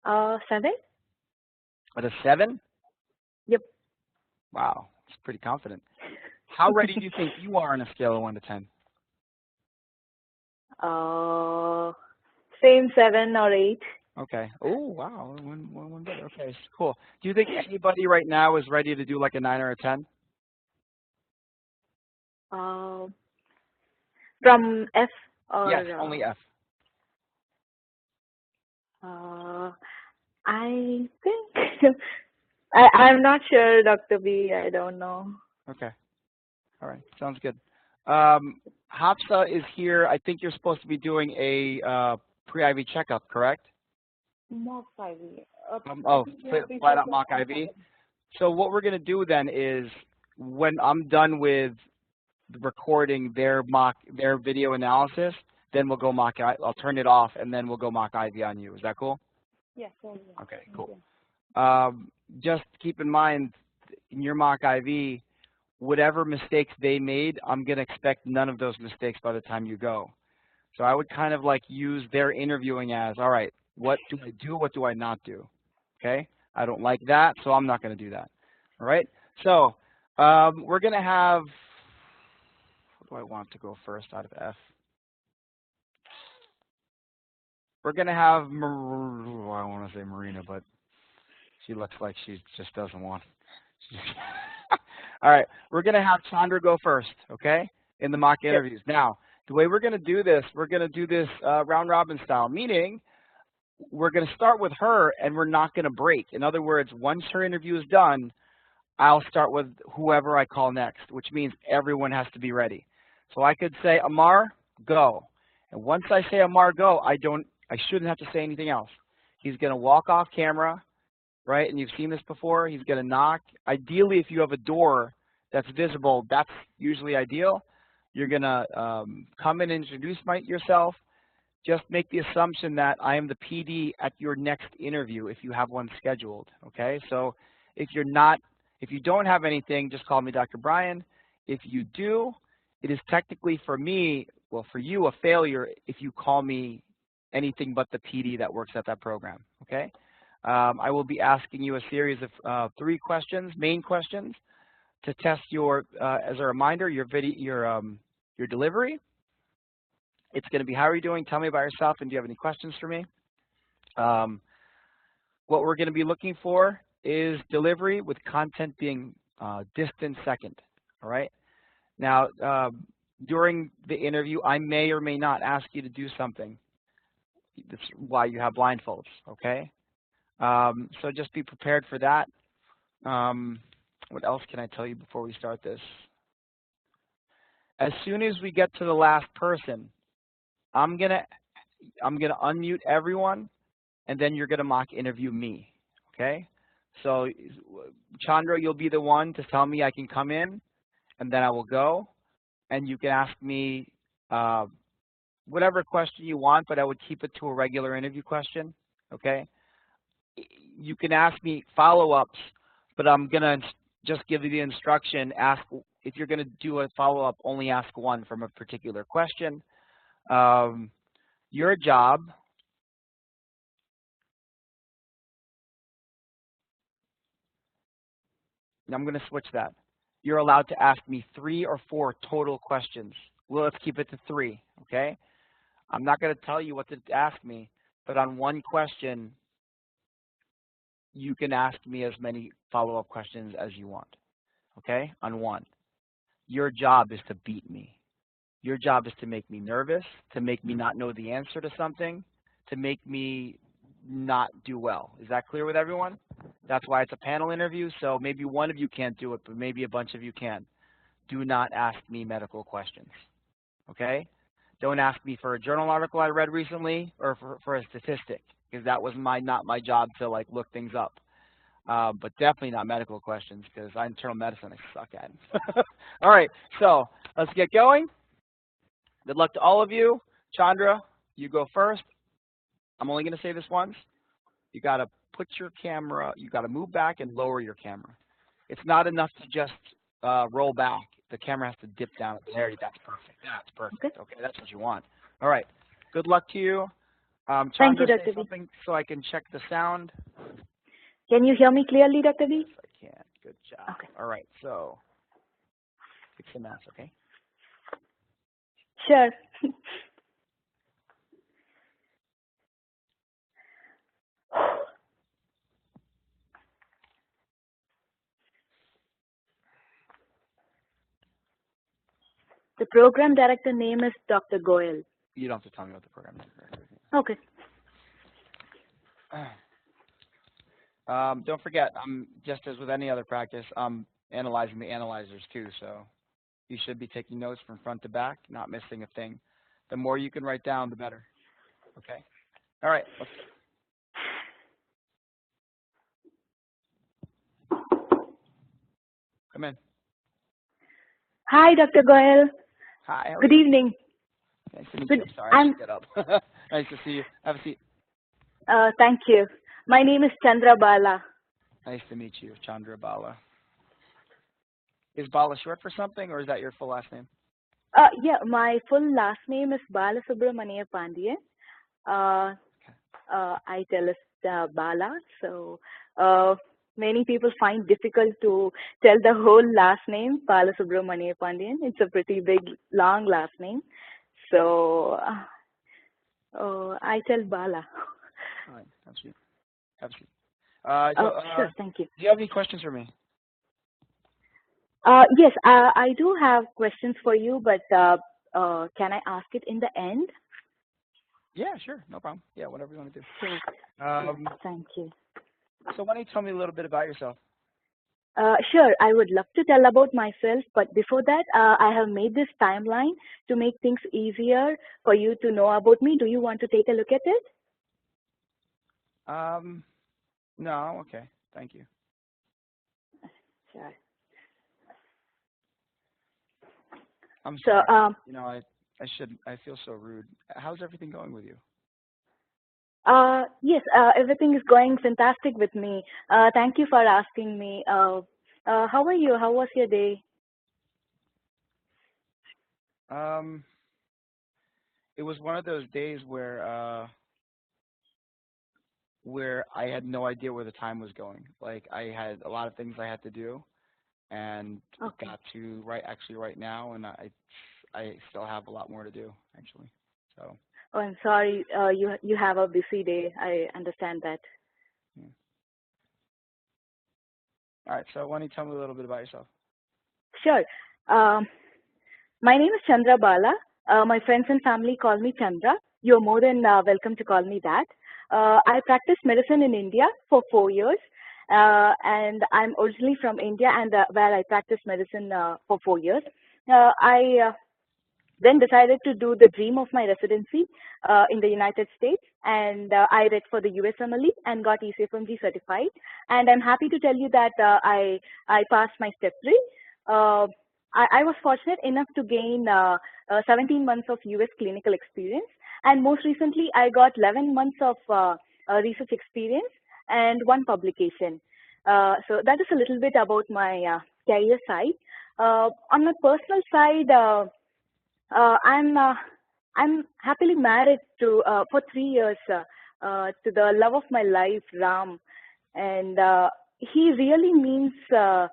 7? At a 7? Yep. Wow, that's pretty confident. How ready do you think you are on a scale of 1 to 10? Same 7 or 8. Okay. Oh, wow. One better. Okay, cool. Do you think anybody right now is ready to do like a 9 or a 10? From F or? Yes, only F. I think I'm not sure, Dr. B. I don't know. Okay. All right. Sounds good. Hafsa is here. I think you're supposed to be doing a pre-IV checkup, correct? Mock IV. Flat out mock IV. So what we're going to do then is when I'm done with recording their video analysis, then we'll go mock. I'll turn it off and then we'll go mock IV on you. Is that cool? Yes. Okay, cool. Just keep in mind in your mock IV, whatever mistakes they made, I'm going to expect none of those mistakes by the time you go. So I would kind of like use their interviewing as, all right, what do I do? What do I not do? Okay. I don't like that, so I'm not going to do that. All right. So we're going to have, what do I want to go first out of F? We're going to have, I want to say Marina, but she looks like she just doesn't want. All right. We're going to have Chandra go first, okay, in the mock interviews. Now, the way we're going to do this round robin style, meaning we're going to start with her and we're not going to break. In other words, once her interview is done, I'll start with whoever I call next, which means everyone has to be ready. So I could say, Amar, go. And once I say Amar, go, I shouldn't have to say anything else. He's going to walk off camera, right? And you've seen this before. He's going to knock. Ideally, if you have a door that's visible, that's usually ideal. You're going to come and introduce yourself. Just make the assumption that I am the PD at your next interview if you have one scheduled, okay? So if you don't have anything, just call me Dr. Brian. If you do, it is technically for me, well, for you, a failure if you call me anything but the PD that works at that program, okay? I will be asking you a series of 3 questions, main questions, to test your, as a reminder, your delivery. It's going to be, how are you doing? Tell me about yourself, and do you have any questions for me? What we're going to be looking for is delivery with content being distant second, all right? Now, during the interview, I may or may not ask you to do something. That's why you have blindfolds, okay? So just be prepared for that. What else can I tell you before we start this? As soon as we get to the last person, I'm gonna unmute everyone, and then you're gonna mock interview me, okay? So Chandra, you'll be the one to tell me I can come in, and then I will go, and you can ask me whatever question you want, but I would keep it to a regular interview question, okay? You can ask me follow-ups, but I'm gonna just give you the instruction, if you're gonna do a follow-up, only ask one from a particular question. Your job and I'm going to switch that. You're allowed to ask me 3 or 4 total questions. Well, let's keep it to 3, okay? I'm not going to tell you what to ask me, but on one question, you can ask me as many follow-up questions as you want, okay, on one. Your job is to beat me. Your job is to make me nervous, to make me not know the answer to something, to make me not do well. Is that clear with everyone? That's why it's a panel interview, so maybe one of you can't do it, but maybe a bunch of you can. Do not ask me medical questions, okay? Don't ask me for a journal article I read recently or for a statistic, because that was not my job to like look things up. But definitely not medical questions, because internal medicine I suck at. All right, so let's get going. Good luck to all of you. Chandra, you go first. I'm only going to say this once. You got to put your camera, you got to move back and lower your camera. It's not enough to just roll back. The camera has to dip down. There, that's perfect. That's perfect. Okay, that's what you want. All right. Good luck to you. Chandra, Thank you, Dr. V. Something so I can check the sound. Can you hear me clearly, Dr. V? Yes, I can. Good job. Okay. All right. So, fix the mouse, okay? Sure. The program director name is Dr. Goyal. You don't have to tell me what the program is. Okay. Don't forget, just as with any other practice, I'm analyzing the analyzers too, so you should be taking notes from front to back, not missing a thing. The more you can write down, the better. Okay? All right. Come in. Hi, Dr. Goyal. Hi. Good evening. Nice to meet you. Sorry, I should get up. Nice to see you. Have a seat. Thank you. My name is Chandra Bala. Nice to meet you, Chandra Bala. Is Bala short for something, or is that your full last name? Yeah, my full last name is Bala Subramaniya Pandian. I tell us Bala, so many people find difficult to tell the whole last name, Bala Subramaniya Pandian. It's a pretty big, long last name. So I tell Bala. All right, have a seat. Have a seat. Sure, thank you. Do you have any questions for me? Yes, I do have questions for you, but can I ask it in the end? Yeah, sure, no problem. Yeah, whatever you want to do. Sure. Thank you. So why don't you tell me a little bit about yourself? Sure, I would love to tell about myself, but before that, I have made this timeline to make things easier for you to know about me. Do you want to take a look at it? No, okay, thank you. Sure. I'm So, sorry. You know, I feel so rude. How's everything going with you? Yes, everything is going fantastic with me. Thank you for asking me. How are you? How was your day? It was one of those days where I had no idea where the time was going. Like I had a lot of things I had to do, and got to right now, and I still have a lot more to do actually. So. Oh, I'm sorry. You have a busy day. I understand that. Yeah. All right. So why don't you tell me a little bit about yourself? Sure. My name is Chandra Bala. My friends and family call me Chandra. You're more than welcome to call me that. I practiced medicine in India for 4 years, and I'm originally from India, and where I practiced medicine for 4 years. I then decided to do the dream of my residency in the United States, and I read for the USMLE and got ECFMG certified. And I'm happy to tell you that I passed my step 3. I was fortunate enough to gain 17 months of US clinical experience, and most recently I got 11 months of research experience and 1 publication. So that is a little bit about my career side. On my personal side, I'm happily married to for 3 years to the love of my life, Ram, and he really means a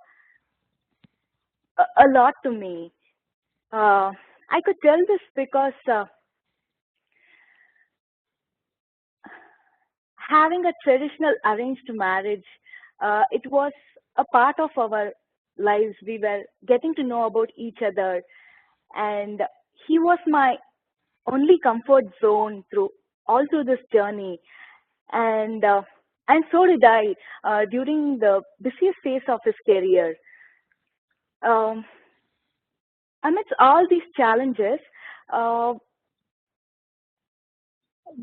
lot to me. I could tell this because having a traditional arranged marriage, it was a part of our lives. We were getting to know about each other, and he was my only comfort zone all through this journey. and so did I during the busiest phase of his career. Um, Amidst all these challenges, uh,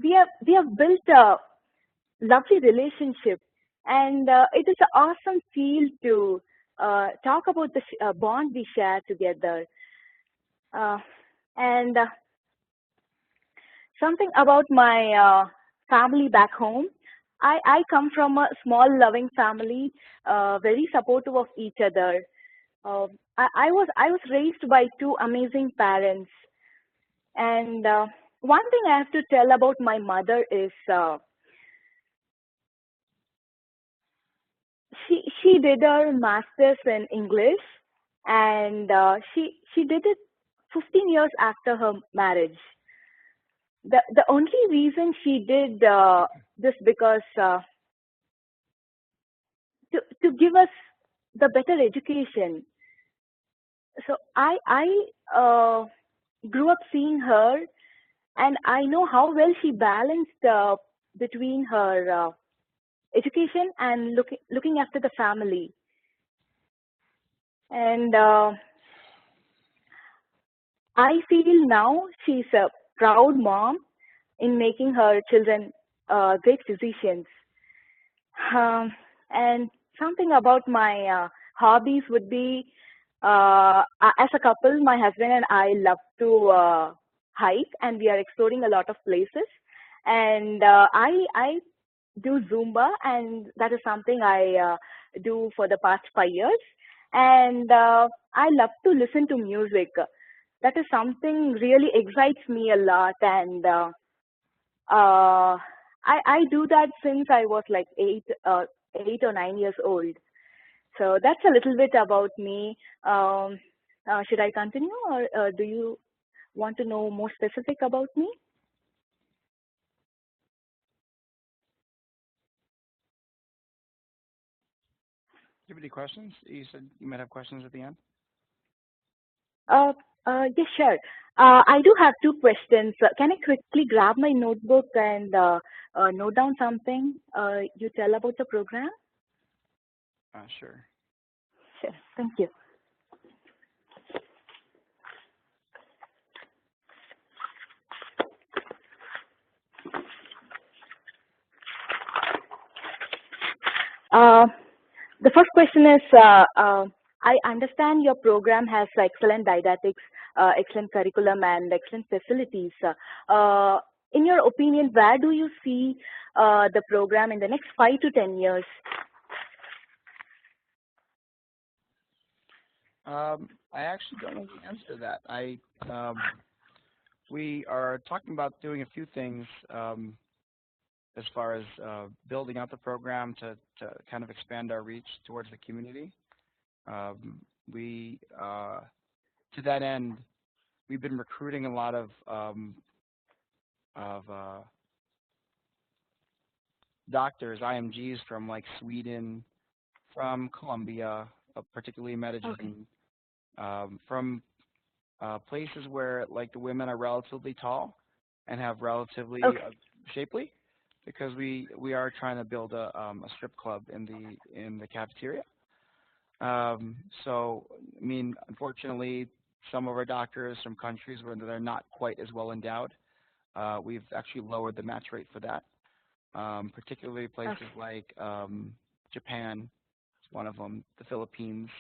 we have built a lovely relationship, and it is an awesome feel to talk about the bond we share together. Uh, and Something about my family back home. I come from a small, loving family, very supportive of each other. Uh, I was raised by two amazing parents, and one thing I have to tell about my mother is she did her master's in English, and she did it 15 years after her marriage. The only reason she did this because to give us the better education. So I grew up seeing her, and I know how well she balanced between her education and looking after the family. And I feel now she's a proud mom in making her children great physicians. Um, and something about my hobbies would be, as a couple, my husband and I love to hike, and we are exploring a lot of places. And I do Zumba, and that is something I do for the past 5 years. And I love to listen to music. That is something really excites me a lot, and uh, I do that since I was like 8 or 9 years old. So that's a little bit about me. Should I continue, or do you want to know more specific about me? Do you have any questions? You said you might have questions at the end. Uh, yes, sure. I do have two questions. Can I quickly grab my notebook and note down something you tell about the program? Sure. Sure. Thank you. The first question is, I understand your program has excellent didactics, excellent curriculum, and excellent facilities. In your opinion, where do you see the program in the next 5 to 10 years? I actually don't know the answer to that. We are talking about doing a few things as far as building out the program to kind of expand our reach towards the community. To that end, we've been recruiting a lot of doctors, IMGs from like Sweden, from Colombia, particularly Medellin, from places where like the women are relatively tall and have relatively shapely, because we are trying to build a strip club in the cafeteria. So I mean, unfortunately, some of our doctors from countries where they're not quite as well endowed, we've actually lowered the match rate for that. Particularly places like Japan, is one of them, the Philippines.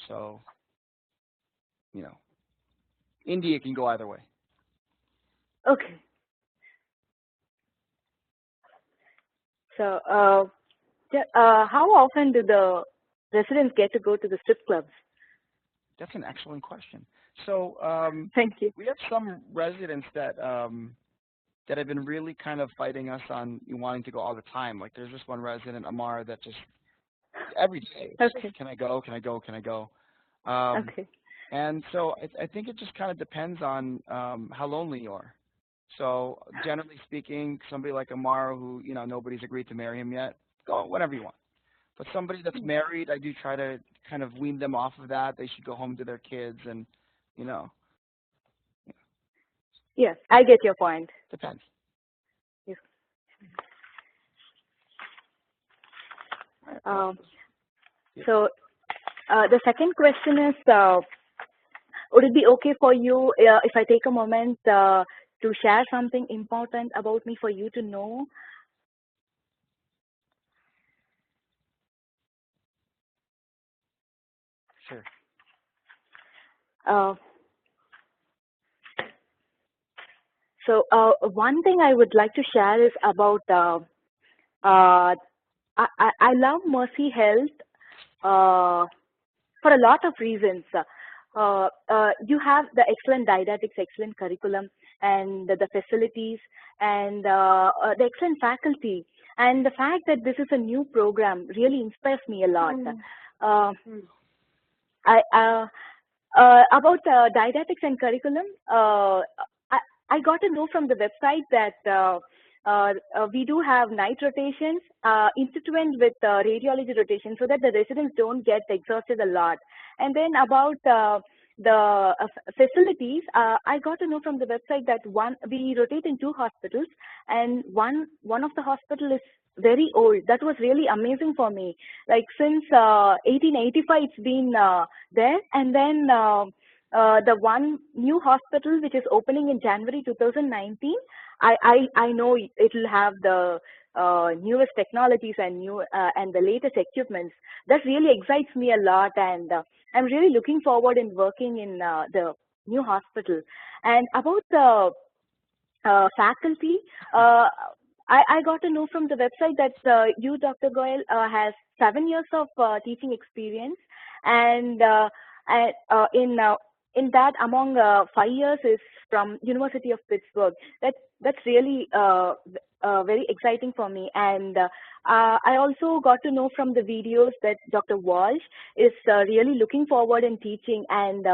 So, you know, India can go either way. Okay. So, how often do the residents get to go to the strip clubs? That's an excellent question. So, thank you. We have some residents that that have been really kind of fighting us on wanting to go all the time. Like there's this one resident, Amar, that just every day, can I go? Can I go? Can I go? And so I think it just kind of depends on how lonely you are. So generally speaking, somebody like Amar, who nobody's agreed to marry him yet, go whenever you want. But somebody that's married, I do try to kind of wean them off of that. They should go home to their kids, and Yes, I get your point. Depends. Yes. So the second question is, would it be okay for you if I take a moment to share something important about me for you to know? Sure. So one thing I would like to share is about I love Mercy Health for a lot of reasons. You have the excellent didactics, excellent curriculum, and the facilities, and the excellent faculty. And the fact that this is a new program really inspires me a lot. About didactics and curriculum, I got to know from the website that we do have night rotations intertwined with radiology rotations so that the residents don't get exhausted a lot. And then about the facilities, I got to know from the website that we rotate in 2 hospitals, and one of the hospital is very old. That was really amazing for me. Like since 1885, it's been there, and then the one new hospital which is opening in January 2019. I know it will have the newest technologies and the latest equipments. That really excites me a lot, and I'm really looking forward in working in the new hospital. And about the faculty, I got to know from the website that you, Dr. Goyal, has 7 years of teaching experience, and in that, among 5 years is from University of Pittsburgh. That's really very exciting for me. And I also got to know from the videos that Dr. Walsh is really looking forward in teaching. And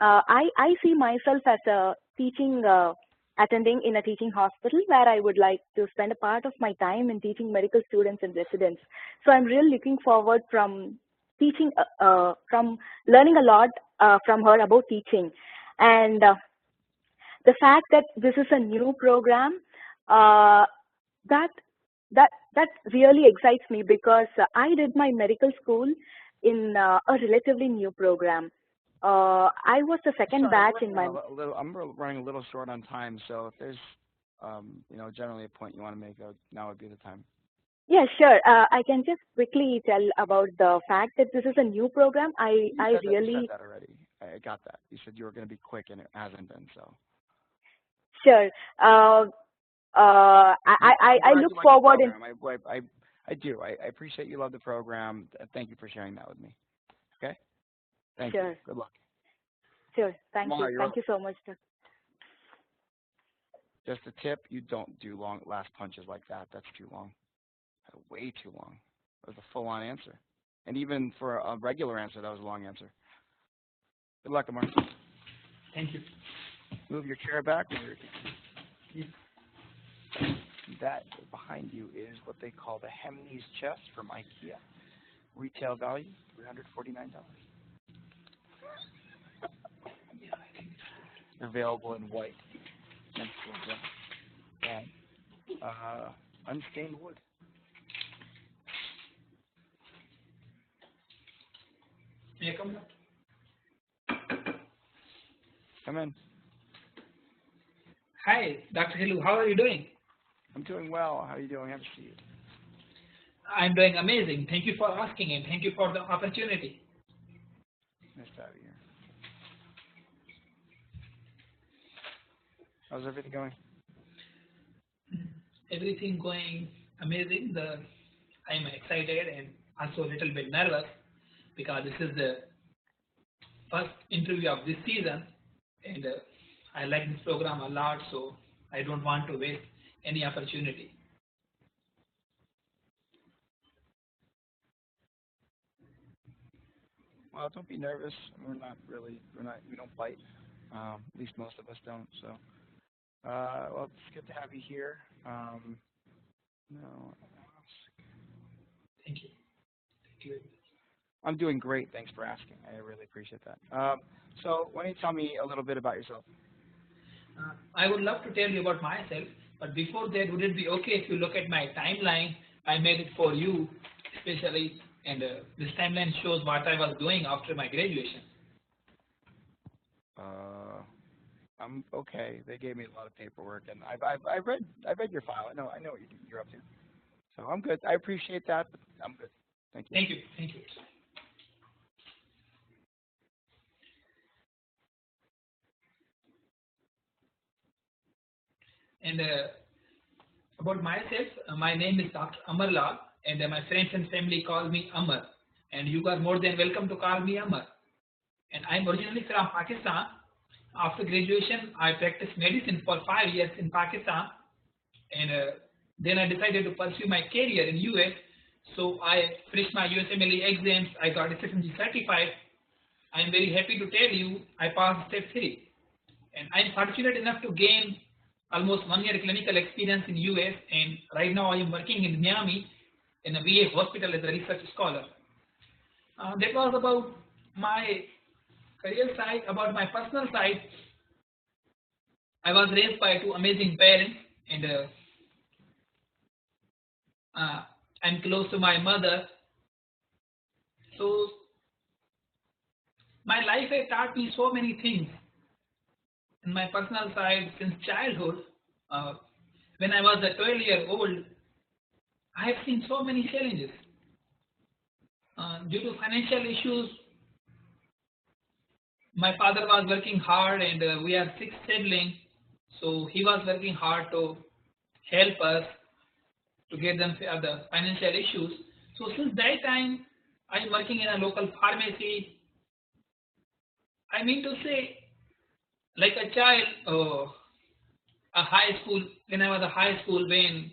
I see myself as a teaching attending in a teaching hospital where I would like to spend a part of my time in teaching medical students and residents. So I'm really looking forward from teaching, from learning a lot from her about teaching. And the fact that this is a new program, that really excites me, because I did my medical school in a relatively new program. I was the second batch in my. I'm running a little short on time, so if there's, generally a point you want to make, now would be the time. Yeah, sure. I can just quickly tell about the fact that this is a new program. You said that already. I got that. You said you were going to be quick, and it hasn't been so. Sure. I look forward. I do. I appreciate you love the program. Thank you for sharing that with me. Okay. Thank you. Good luck. Sure. Thank you. Thank you so much, sir. Just a tip: you don't do long last punches like that. That's too long. Way too long. That was a full-on answer. And even for a regular answer, that was a long answer. Good luck, Amar. Thank you. Move your chair back. That behind you is what they call the Hemnes chest from IKEA. Retail value, $349. Available in white and silver and unstained wood. May I come? Come in. Hi, Dr. Hilu. How are you doing? I'm doing well. How are you doing? Happy to see you. I'm doing amazing. Thank you for asking, and thank you for the opportunity. Nice to have you here. How's everything going? Everything going amazing. I'm excited and also a little bit nervous because this is the first interview of this season, and I like this program a lot, so I don't want to waste any opportunity. Well, don't be nervous. We don't bite. At least most of us don't. So, well, it's good to have you here. No. Thank you. Thank you. I'm doing great. Thanks for asking. I really appreciate that. So, why don't you tell me a little bit about yourself? I would love to tell you about myself, but before that, would it be okay if you look at my timeline? I made it for you, especially and this timeline shows what I was doing after my graduation. I'm okay. They gave me a lot of paperwork, and I read your file. I know what you're up to. So I'm good. I appreciate that. But I'm good. Thank you. Thank you. Thank you. And about myself, my name is Dr. Amar Lal, and my friends and family call me Amar. And you are more than welcome to call me Amar. And I'm originally from Pakistan. After graduation, I practiced medicine for 5 years in Pakistan, and then I decided to pursue my career in US. So I finished my USMLE exams. I got SFMG certified. I'm very happy to tell you I passed step 3, and I'm fortunate enough to gain almost 1 year clinical experience in US, and right now I am working in Miami in a VA hospital as a research scholar. That was about my career side. About my personal side, I was raised by 2 amazing parents, and I'm close to my mother. So my life has taught me so many things. In my personal side, since childhood, when I was a 12-year-old, I have seen so many challenges. Due to financial issues, my father was working hard, and we are 6 siblings, so he was working hard to help us to get them the financial issues. So since that time, I am working in a local pharmacy. I mean to say, like a child, a high school, when I was a high school, when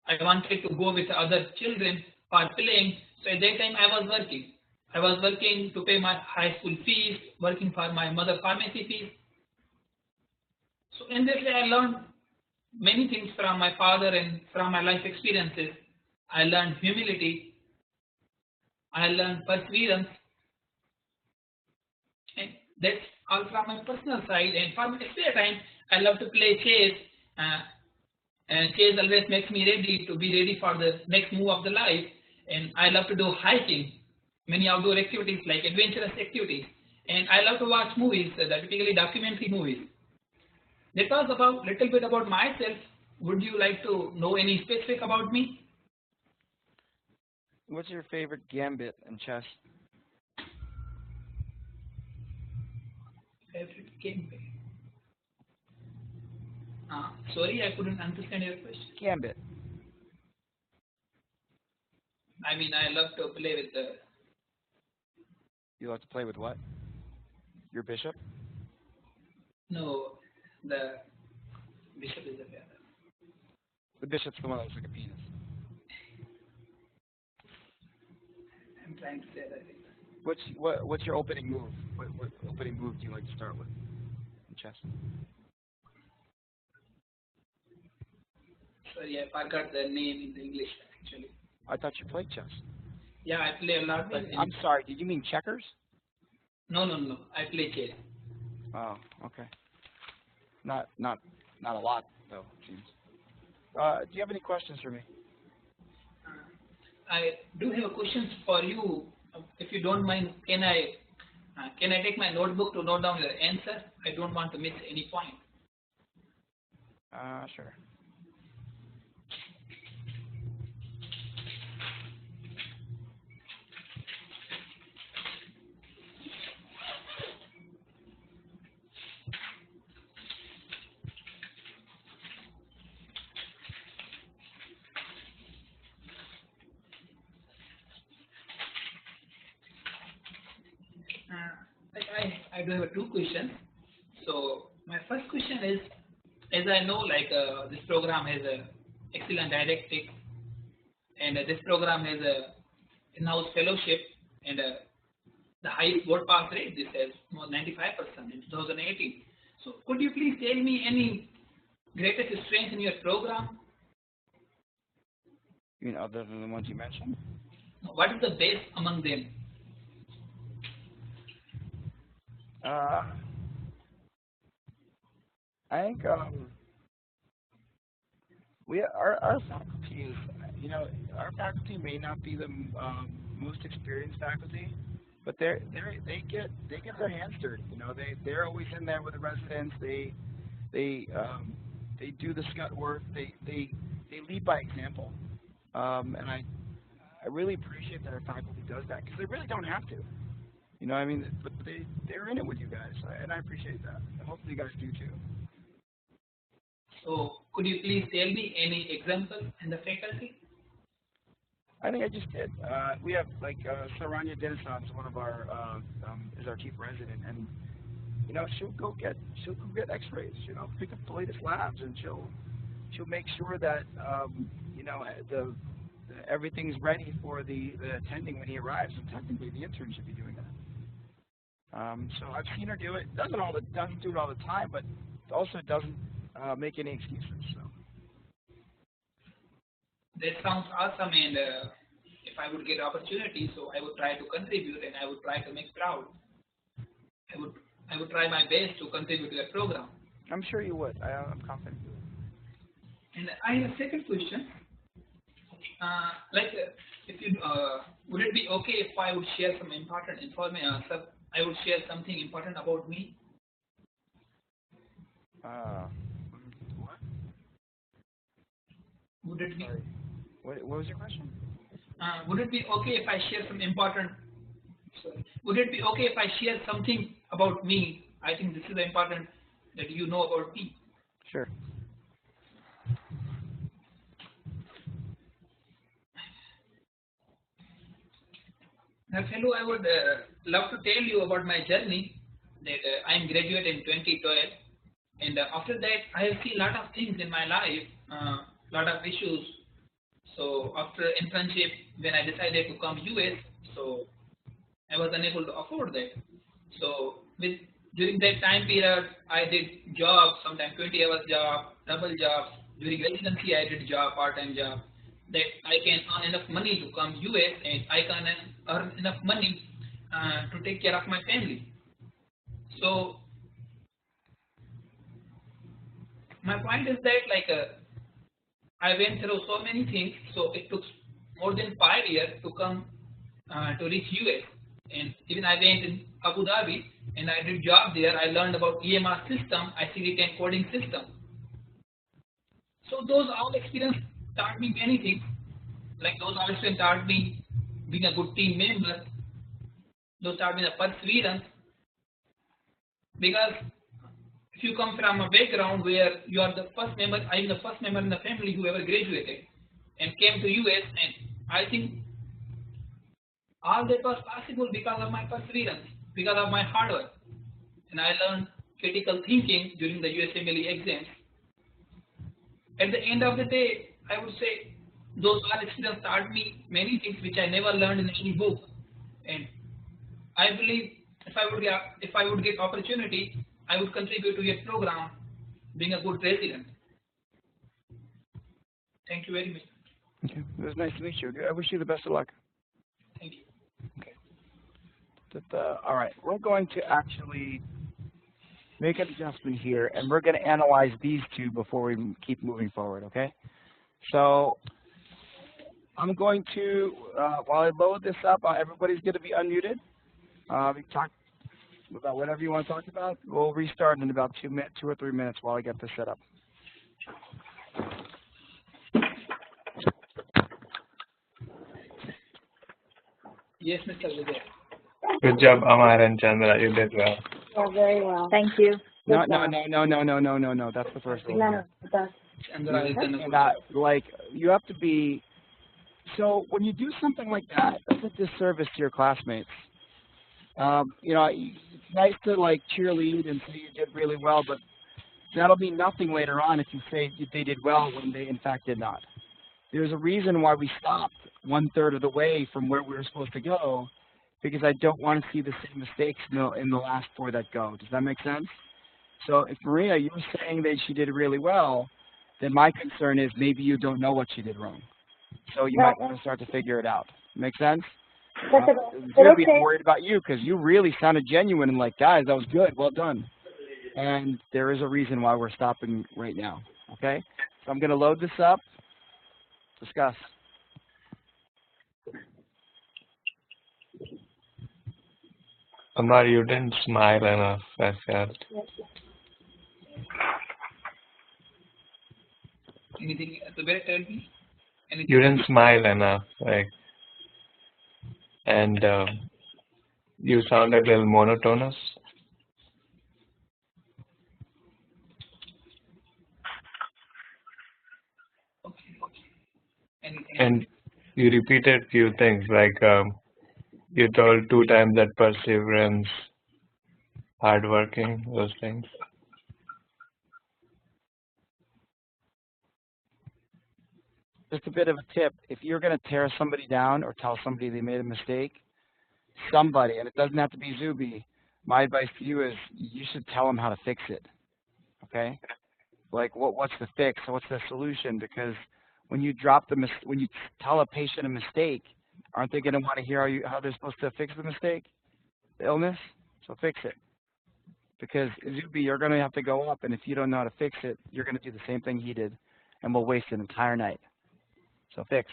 I wanted to go with other children for playing, so at that time I was working. I was working to pay my high school fees, working for my mother pharmacy fees. So in this way I learned many things from my father and from my life experiences. I learned humility, I learned perseverance, and that's all from my personal side. And for my spare time, I love to play chess, and chess always makes me ready to be ready for the next move of the life. And I love to do hiking, many outdoor activities like adventurous activities. And I love to watch movies, typically documentary movies. That was about little bit about myself. Would you like to know any specific about me? What's your favorite gambit in chess? Favorite gambit? Sorry, I couldn't understand your question. Gambit. I mean, I love to play with the... You love to play with what? Your bishop? No, the bishop is the better. The bishop's the one that looks like a penis. I'm trying to say that. What's your opening move? What opening move do you like to start with in chess? Sorry, I forgot the name in English actually. I thought you played chess. Yeah, I play a lot, but I'm sorry. Did you mean checkers? No. I play chess. Oh, okay. Not a lot though, it seems. Do you have any questions for me? I do have a question for you. If you don't mind, can I take my notebook to note down your answer? I don't want to miss any point. Sure. I do have 2 questions. So my first question is, as I know, like this program has a excellent didactic, and this program has a in-house fellowship, and the highest board pass rate, this has more 95% in 2018. So could you please tell me any greatest strengths in your program? You mean other than the ones you mentioned? What is the best among them? I think our faculty is, our faculty may not be the most experienced faculty, but they get their hands dirty. You know, they're always in there with the residents. They do the scut work. They lead by example, and I really appreciate that our faculty does that because they really don't have to. You know, I mean, but they're in it with you guys, and I appreciate that. And hopefully you guys do too. So, could you please tell me any example in the faculty? I think I just did. We have like Saranya Denisan is one of our is our chief resident, and you know she'll go get X-rays. You know, pick up the latest labs, and she'll make sure that you know everything's ready for the attending when he arrives. And technically, the intern should be doing that. So I've seen her do it. Doesn't do it all the time, but also doesn't make any excuses. So. That sounds awesome, and if I would get opportunity, so I would try to contribute, and I would try to make proud. I would try my best to contribute to the program. I'm sure you would. I'm confident you would. And I have a second question. If you would it be okay if I would share some important information? I would share something important about me. What? Would it be? What was your question? Would it be okay if I share some important? Sorry. Would it be okay if I share something about me? I think this is important that you know about me. Sure. Now, fellow, I would love to tell you about my journey. That I am graduate in 2012, and after that, I have seen a lot of things in my life, lot of issues. So after internship, when I decided to come US, so I was unable to afford that. So during that time period, I did jobs, sometimes 20 hours job, double jobs. During residency, I did job, part-time job. That I can earn enough money to come US, and I can earn enough money to take care of my family. So my point is that I went through so many things, so it took more than 5 years to come to reach US. And even I went in Abu Dhabi and I did job there. I learned about EMR system, ICD-10 coding system. So those all experience taught me many things. Like those all experience taught me being a good team member. Those taught me the perseverance. Because if you come from a background where you are the first member, I am the first member in the family who ever graduated and came to US, and I think all that was possible because of my perseverance, because of my hard work. And I learned critical thinking during the USMLE exams. At the end of the day, I would say those all experiences taught me many things which I never learned in any book. And I believe if I would get opportunity, I would contribute to your program, being a good resident. Thank you very much. Okay, it was nice to meet you. I wish you the best of luck. Thank you. Okay. All right, we're going to actually make an adjustment here, and we're going to analyze these two before we keep moving forward, okay? So I'm going to, while I load this up, everybody's going to be unmuted. We talk about whatever you want to talk about. We'll restart in about 2 or 3 minutes while I get this set up. Yes, Mr. Vijay. Good job, Amar and Chandra. You did well. Oh, very well. Thank you. No. That's the first rule. No, that's Like, you have to be. So when you do something like that, that's a disservice to your classmates. You know, it's nice to like cheerlead and say you did really well, but that'll be nothing later on if you say they did well when they in fact did not. There's a reason why we stopped 1/3 of the way from where we were supposed to go, because I don't want to see the same mistakes in the last 4 that go. Does that make sense? So if Maria, you're saying that she did really well, then my concern is maybe you don't know what she did wrong. So you might want to start to figure it out. Make sense? I'm worried about you because you really sounded genuine and like, guys, that was good. Well done. And there is a reason why we're stopping right now. Okay? So I'm going to load this up. Discuss. Amar, you didn't smile enough, I felt. Anything, Zubair, tell me? Anything? You didn't smile enough, like, and you sounded a little monotonous. And you repeated few things, like you told 2 times that perseverance, hardworking, those things. Just a bit of a tip. If you're going to tear somebody down or tell somebody they made a mistake, somebody, and it doesn't have to be Zuby, my advice to you is you should tell them how to fix it, okay? Like, what's the fix? What's the solution? Because when you when you tell a patient a mistake, aren't they going to want to hear how they're supposed to fix the mistake, the illness? So fix it. Because Zuby, you're going to have to go up, and if you don't know how to fix it, you're going to do the same thing he did, and we'll waste an entire night. So fix.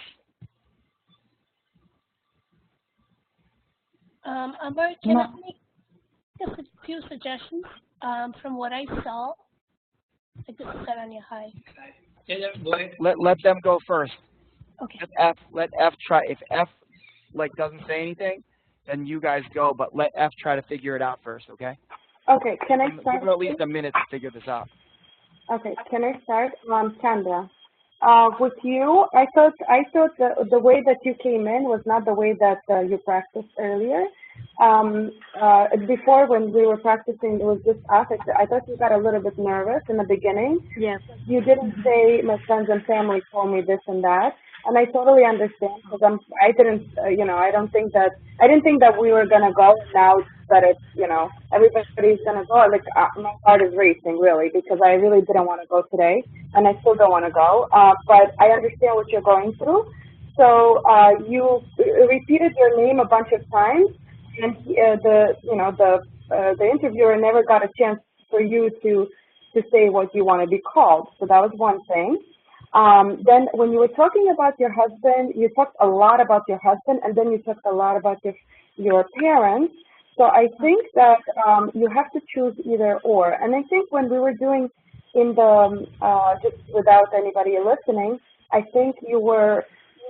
Amar, can I make a few suggestions from what I saw? I just said on your high. Yeah, go ahead. Let them go first. Okay. Let F try. If F doesn't say anything, then you guys go. But let F try to figure it out first. Okay. Okay. Can I start? Give her at least a minute to figure this out. Okay. Can I start? Chandra. With you, I thought the way that you came in was not the way that you practiced earlier. Before, when we were practicing, it was just us. I thought you got a little bit nervous in the beginning. Yes. You didn't say my friends and family told me this and that, and I totally understand because I didn't think that we were gonna go. Now that it's everybody's gonna go. Like my heart is racing really because I really didn't want to go today, and I still don't want to go. But I understand what you're going through. So you repeated your name a bunch of times, and the interviewer never got a chance for you to say what you want to be called. So that was one thing. Then when you were talking about your husband, you talked a lot about your husband, and then you talked a lot about your parents. So I think that you have to choose either or. And I think when we were doing in the, just without anybody listening, I think you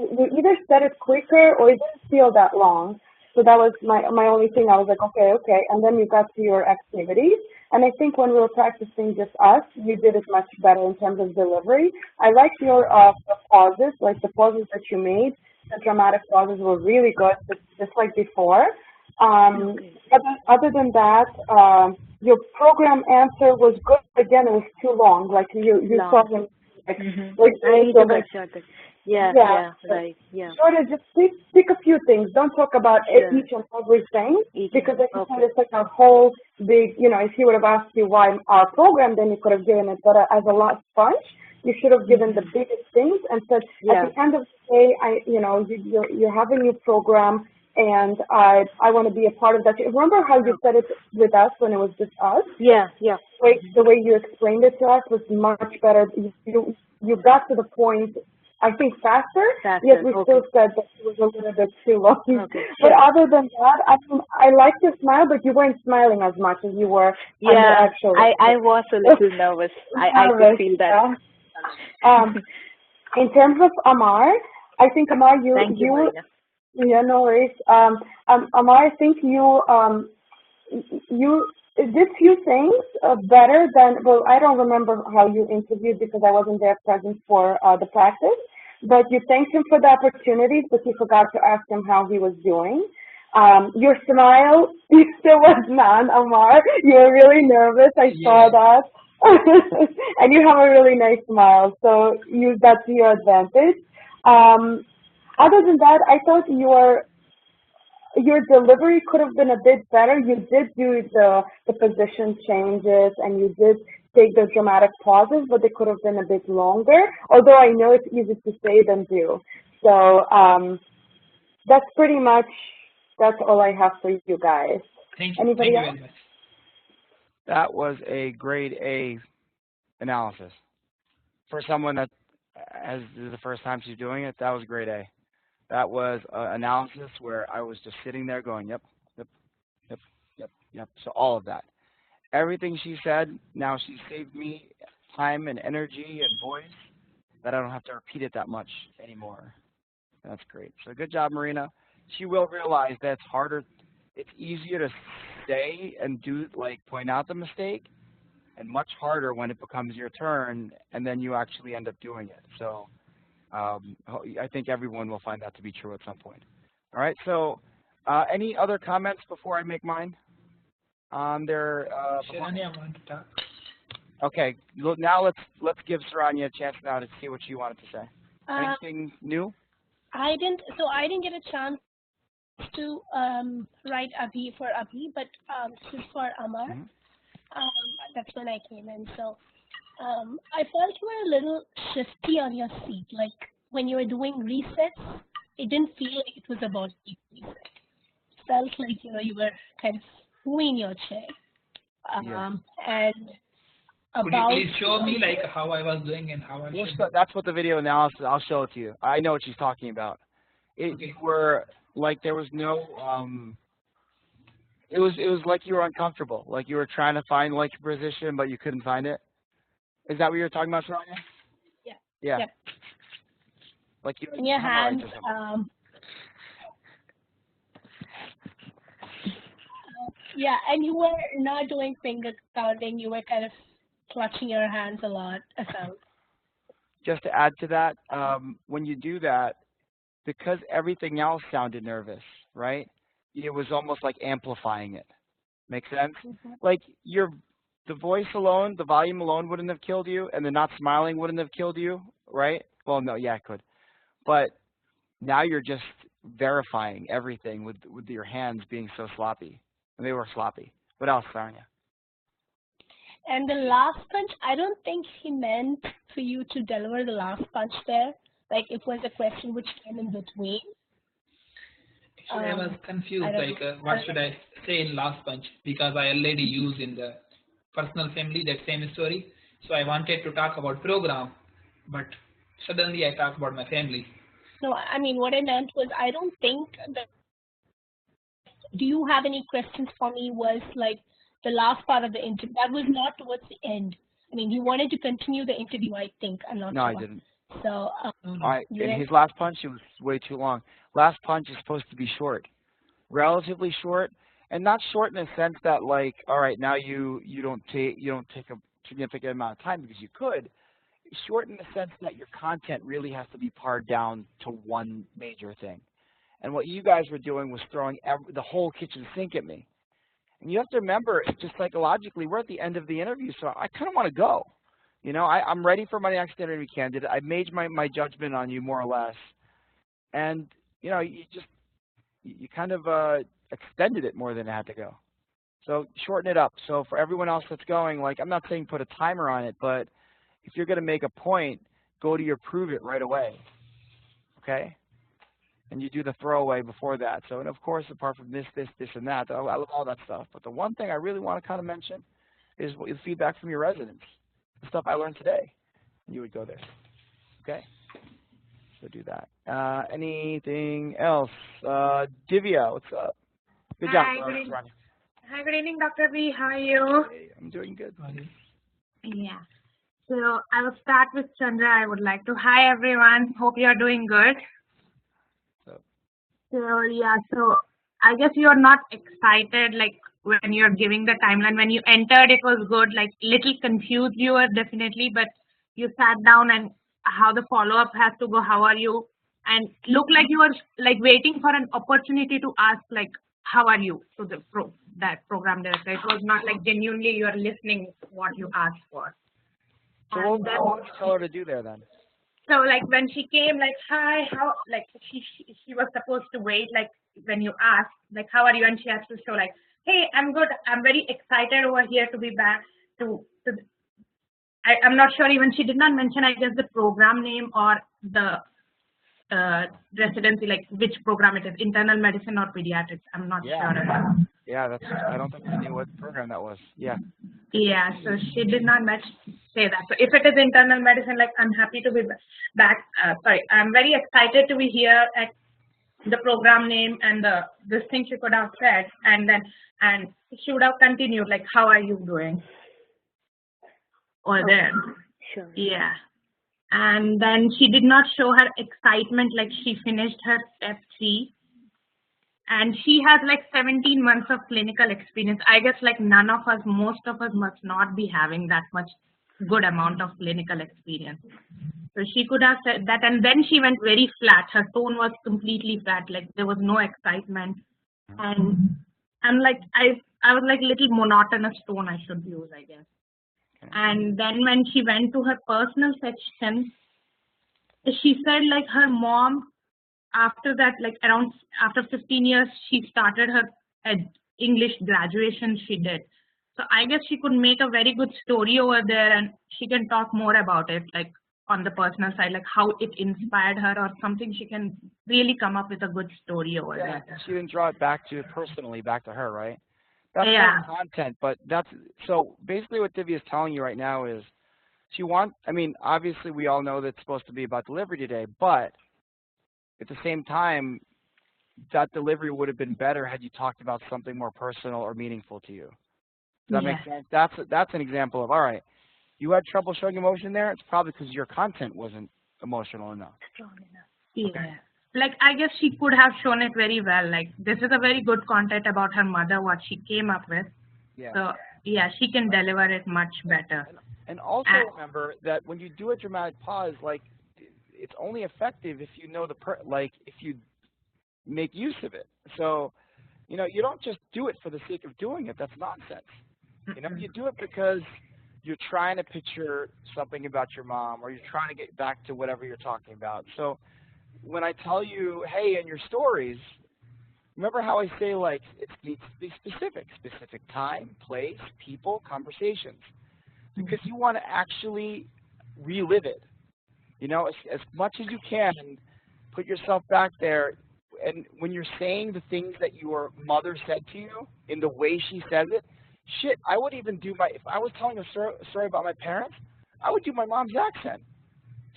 either said it quicker or it didn't feel that long. So that was my only thing. I was like, okay. And then you got to your activities. And I think when we were practicing just us, you did it much better in terms of delivery. I liked your the pauses, like the pauses that you made. The dramatic pauses were really good, just like before. Other than that, your program answer was good. Again, it was too long. Like you saw him. Like, Yeah, right. Yeah. Sort of just pick a few things. Don't talk about each and everything because I think it's like a whole big. If he would have asked you why our program, then you could have given it. But as a lot sponge, you should have given the biggest things and said at the end of the day, you're having a new program. And I want to be a part of that. Remember how you said it with us when it was just us? Yeah. The way you explained it to us was much better. You got to the point, I think, faster. Yet we still said that it was a little bit too long. But other than that, I liked your smile, but you weren't smiling as much as you were. Yeah, actual. I was a little nervous. I could feel that. In terms of Amar, I think Amar, Thank you, Marina. Yeah, no worries. Amar, I think you did few things better than, well, I don't remember how you interviewed because I wasn't there present for the practice, but you thanked him for the opportunities, but you forgot to ask him how he was doing. Your smile, there was none, Amar. You were really nervous. I saw that. And you have a really nice smile, so use that to your advantage. Other than that, I thought your delivery could have been a bit better. You did do the position changes and you did take the dramatic pauses, but they could have been a bit longer, although I know it's easier to say than do. So that's all I have for you guys. Thank you. Anybody else? Very much. That was a grade A analysis. For someone that this is the first time she's doing it, that was grade A. That was analysis where I was just sitting there going, yep. Yep. So all of that. Everything she said, now she saved me time and energy and voice that I don't have to repeat it that much anymore. That's great. So good job, Marina. She will realize that it's harder. It's easier to say and do, like, point out the mistake, and much harder when it becomes your turn and then you actually end up doing it. So I think everyone will find that to be true at some point. All right, so any other comments before I make mine? Sharanya want to talk. Okay, now let's give Saranya a chance now to see what she wanted to say. Anything new? I didn't get a chance to write Abhi for Abhi, but this is for Amar. Mm-hmm. That's when I came in. So I felt you were a little shifty on your seat. Like when you were doing resets, it didn't feel like it was about deep reset. It felt like you were kind of moving your chair. And could you please show me like how I was doing and how I was doing? That's what the video analysis, I'll show it to you. I know what she's talking about. You were like, there was no, it was like you were uncomfortable, like you were trying to find like your position, but you couldn't find it. Is that what you were talking about, Saranya? Yeah. Yeah. Like you in your hands. Yeah, and you were not doing finger counting. You were kind of clutching your hands a lot. Just to add to that, when you do that, because everything else sounded nervous, right? It was almost like amplifying it. Make sense? Mm-hmm. Like the voice alone, the volume alone wouldn't have killed you, and the not smiling wouldn't have killed you, right? Well, no, yeah, it could. But now you're just verifying everything with your hands being so sloppy. And they were sloppy. What else, Saranya? And the last punch, I don't think he meant for you to deliver the last punch there. Like it was a question which came in between. Actually, I was confused. What should I say in last punch? Because I already used in the personal family that same story. So I wanted to talk about program, but suddenly I talked about my family. No, I mean what I meant was I don't think that. Do you have any questions for me? Was like the last part of the interview. That was not towards the end. I mean, you wanted to continue the interview, I think. I'm not sure. No, I didn't. So, in his last punch, it was way too long. Last punch is supposed to be short, relatively short, and not short in the sense that like, all right, now you don't take a significant amount of time because you could. Short in the sense that your content really has to be pared down to one major thing. And what you guys were doing was throwing the whole kitchen sink at me. And you have to remember, just psychologically, we're at the end of the interview, so I kind of want to go. I'm ready for my next interview candidate. I've made my judgment on you more or less. And, you kind of extended it more than it had to go. So shorten it up. So for everyone else that's going, like, I'm not saying put a timer on it, but if you're going to make a point, go to your prove it right away. Okay? And you do the throwaway before that. So, and of course, apart from this, and that, I love all that stuff. But the one thing I really want to kind of mention is the feedback from your residents, the stuff I learned today. You would go there. Okay? So do that. Anything else? Divya, what's up? Good job. Hi, good evening, Dr. B. How are you? Hey, I'm doing good. Yeah. So I will start with Chandra. I would like to hi everyone. Hope you are doing good. So I guess you are not excited like when you're giving the timeline. When you entered, it was good. Like little confused you were definitely, but you sat down and how the follow-up has to go. How are you? And look like you were like waiting for an opportunity to ask like how are you to the that program director. It was not like genuinely you are listening what you asked for. So what did you tell her to do there then? So like when she came, like hi, how, like she was supposed to wait, like when you asked, like how are you, and she has to show like, hey, I'm good, I'm very excited over here to be back. I'm not sure even she did not mention I guess the program name or the residency, like which program it is, internal medicine or pediatrics. I'm not sure. Yeah, I don't think I knew what program that was. Yeah. Yeah, so she did not say that. So if it is internal medicine, like I'm happy to be back. I'm very excited to be here at the program name and this thing she could have said, and she would have continued like, how are you doing? Or there. Sure. Yeah. And then she did not show her excitement like she finished her step 3. And she has like 17 months of clinical experience. I guess like most of us must not be having that much good amount of clinical experience. So she could have said that, and then she went very flat. Her tone was completely flat, like there was no excitement. And I'm like, I was like little monotonous tone I should use, I guess. And then when she went to her personal section, she said like her mom, after that, like after 15 years, she started her English graduation she did. So I guess she could make a very good story over there, and she can talk more about it, like on the personal side, like how it inspired her or something. She can really come up with a good story over there. She didn't draw it back to personally, back to her, right? That's Yeah. content, but that's, so basically what Divya is telling you right now is she wants, I mean, obviously we all know that it's supposed to be about delivery today, but at the same time, that delivery would have been better had you talked about something more personal or meaningful to you. Does that make sense? That's an example of, all right, you had trouble showing emotion there, it's probably because your content wasn't emotional enough. Strong enough. Yeah. Okay. Like, I guess she could have shown it very well. Like, this is a very good content about her mother, what she came up with. Yeah. So, yeah, she can deliver it much better. And also remember that when you do a dramatic pause, like, it's only effective if you know if you make use of it. So, you know, you don't just do it for the sake of doing it. That's nonsense. You know, you do it because you're trying to picture something about your mom, or you're trying to get back to whatever you're talking about. So when I tell you, hey, in your stories, remember how I say, like, it needs to be specific time, place, people, conversations, because you want to actually relive it. You know, as much as you can, put yourself back there. And when you're saying the things that your mother said to you in the way she says it, shit, I would even do if I was telling a story about my parents, I would do my mom's accent,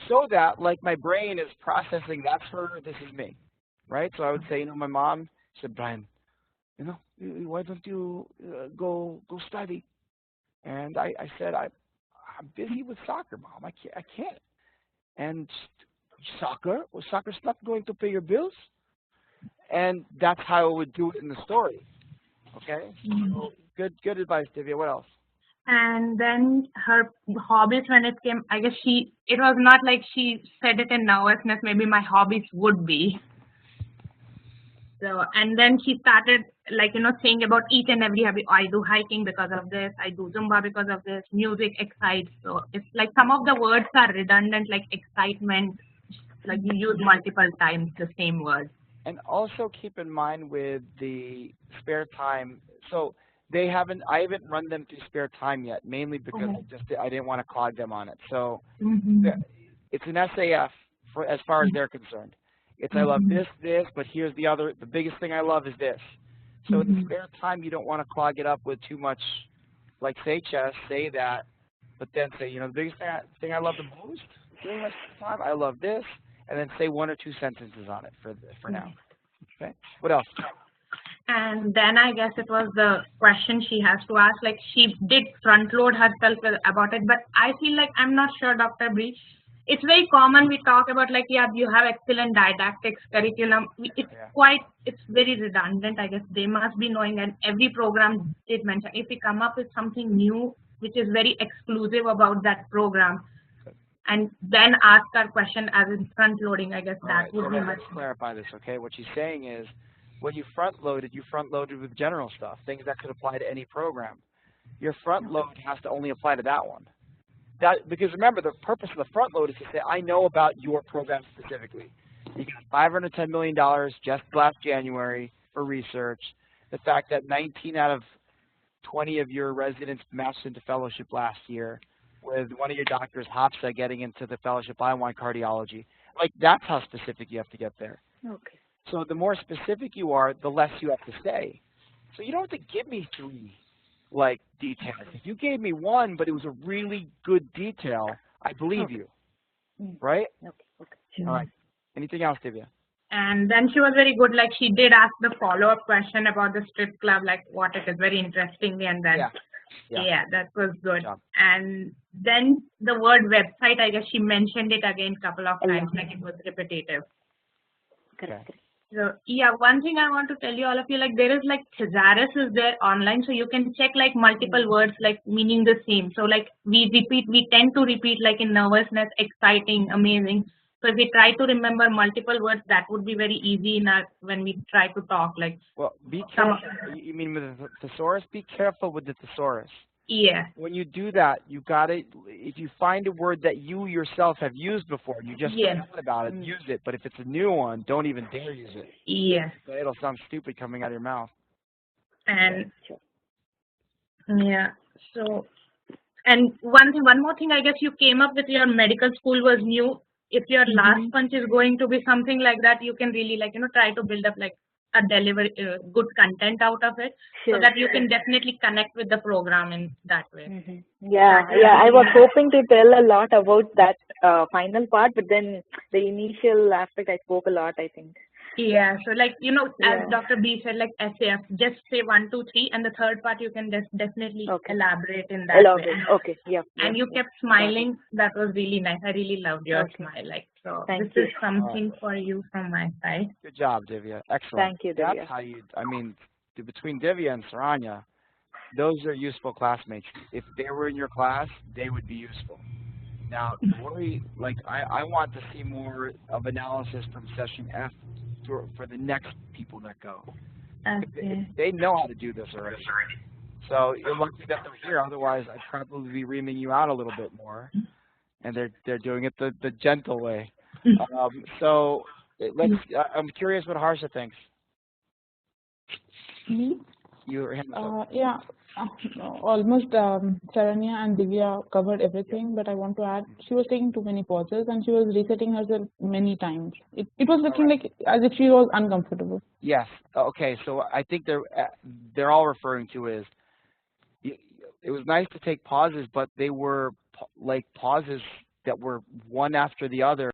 so that, like, my brain is processing, that's her, this is me, right? So I would say, you know, my mom said, Brian, you know, why don't you go study? And I said, I'm busy with soccer, Mom. I can't. And soccer? Well, soccer's not going to pay your bills. And that's how I would do it in the story. Okay? So good advice, Divya. What else? And then her hobbies, when it came, I guess it was not like she said it in nervousness, maybe my hobbies would be. So, and then she started, like, you know, saying about each and every hobby. I do hiking because of this, I do Zumba because of this, music excites. So it's like some of the words are redundant, like excitement, like you use multiple times the same word. And also keep in mind with the spare time, so I haven't run them through spare time yet, mainly because I didn't want to clog them on it. So it's an SAF as far as they're concerned. It's I love this, but here's the biggest thing I love is this. So in the spare time, you don't want to clog it up with too much, like say chess, say that, but then say, you know, the biggest thing I love the most during my spare time, I love this, and then say 1 or 2 sentences on it for now. Okay. What else? And then I guess it was the question she has to ask. Like, she did front load herself about it, but I feel like, I'm not sure, Dr. Bree. It's very common we talk about, like, yeah, you have excellent didactics curriculum. It's very redundant. I guess they must be knowing, and every program did mention, if we come up with something new, which is very exclusive about that program, and then ask our question as in front loading, I guess that would be much. Let's clarify this, okay? What she's saying is, when you front loaded with general stuff, things that could apply to any program. Your front load has to only apply to that one. Because remember, the purpose of the front load is to say, I know about your program specifically. You got $510 million just last January for research. The fact that 19 out of 20 of your residents matched into fellowship last year, with one of your doctors, Hafsa, getting into the fellowship I want cardiology. Like, that's how specific you have to get there. Okay. So the more specific you are, the less you have to say. So you don't have to give me 3, like, details. If you gave me 1, but it was a really good detail, I believe you. Right? Okay. All right. Anything else, Divya? And then she was very good. Like she did ask the follow-up question about the strip club, like what it is, very interestingly. And then yeah, that was good. And then the word website, I guess she mentioned it again a couple of times, like it was repetitive. Correct. So yeah, one thing I want to tell you all of you, like there is like thesaurus is there online, so you can check like multiple words like meaning the same. So like we tend to repeat like in nervousness, exciting, amazing. So if we try to remember multiple words, that would be very easy in our, when we try to talk. Like, well, be careful. You mean with the thesaurus? Be careful with the thesaurus. Yeah. When you do that, you got to, if you find a word that you yourself have used before, and you just forgot about it, use it. But if it's a new one, don't even dare use it. Yes. It'll sound stupid coming out of your mouth. And yeah, so, and one more thing, I guess you came up with your medical school was new. If your last punch is going to be something like that, you can really like, try to build up like a delivery, good content out of it, so that you can definitely connect with the program in that way. Yeah, I was hoping to tell a lot about that final part, but then the initial aspect I spoke a lot, I think. Yeah, so like, as Dr. B said, like SAF, just say 1, 2, 3, and the third part you can definitely elaborate in that way. Okay, yeah. And you kept smiling. That was really nice. I really loved your smile. Like, so this is something for you from my side. Good job, Divya. Excellent. Thank you, Divya. That's how you, I mean, between Divya and Saranya, those are useful classmates. If they were in your class, they would be useful. Now, worry, like, I want to see more of analysis from session F for the next people that go. They know how to do this already. So you're lucky that they're here. Otherwise, I'd probably be reaming you out a little bit more. And they're doing it the gentle way. So let's. I'm curious what Harsha thinks. Me? Yeah. Almost Saranya and Divya covered everything, but I want to add, she was taking too many pauses and she was resetting herself many times. It was looking like as if she was uncomfortable. Yes. Okay. So I think they're all referring to is it was nice to take pauses, but they were like pauses that were one after the other.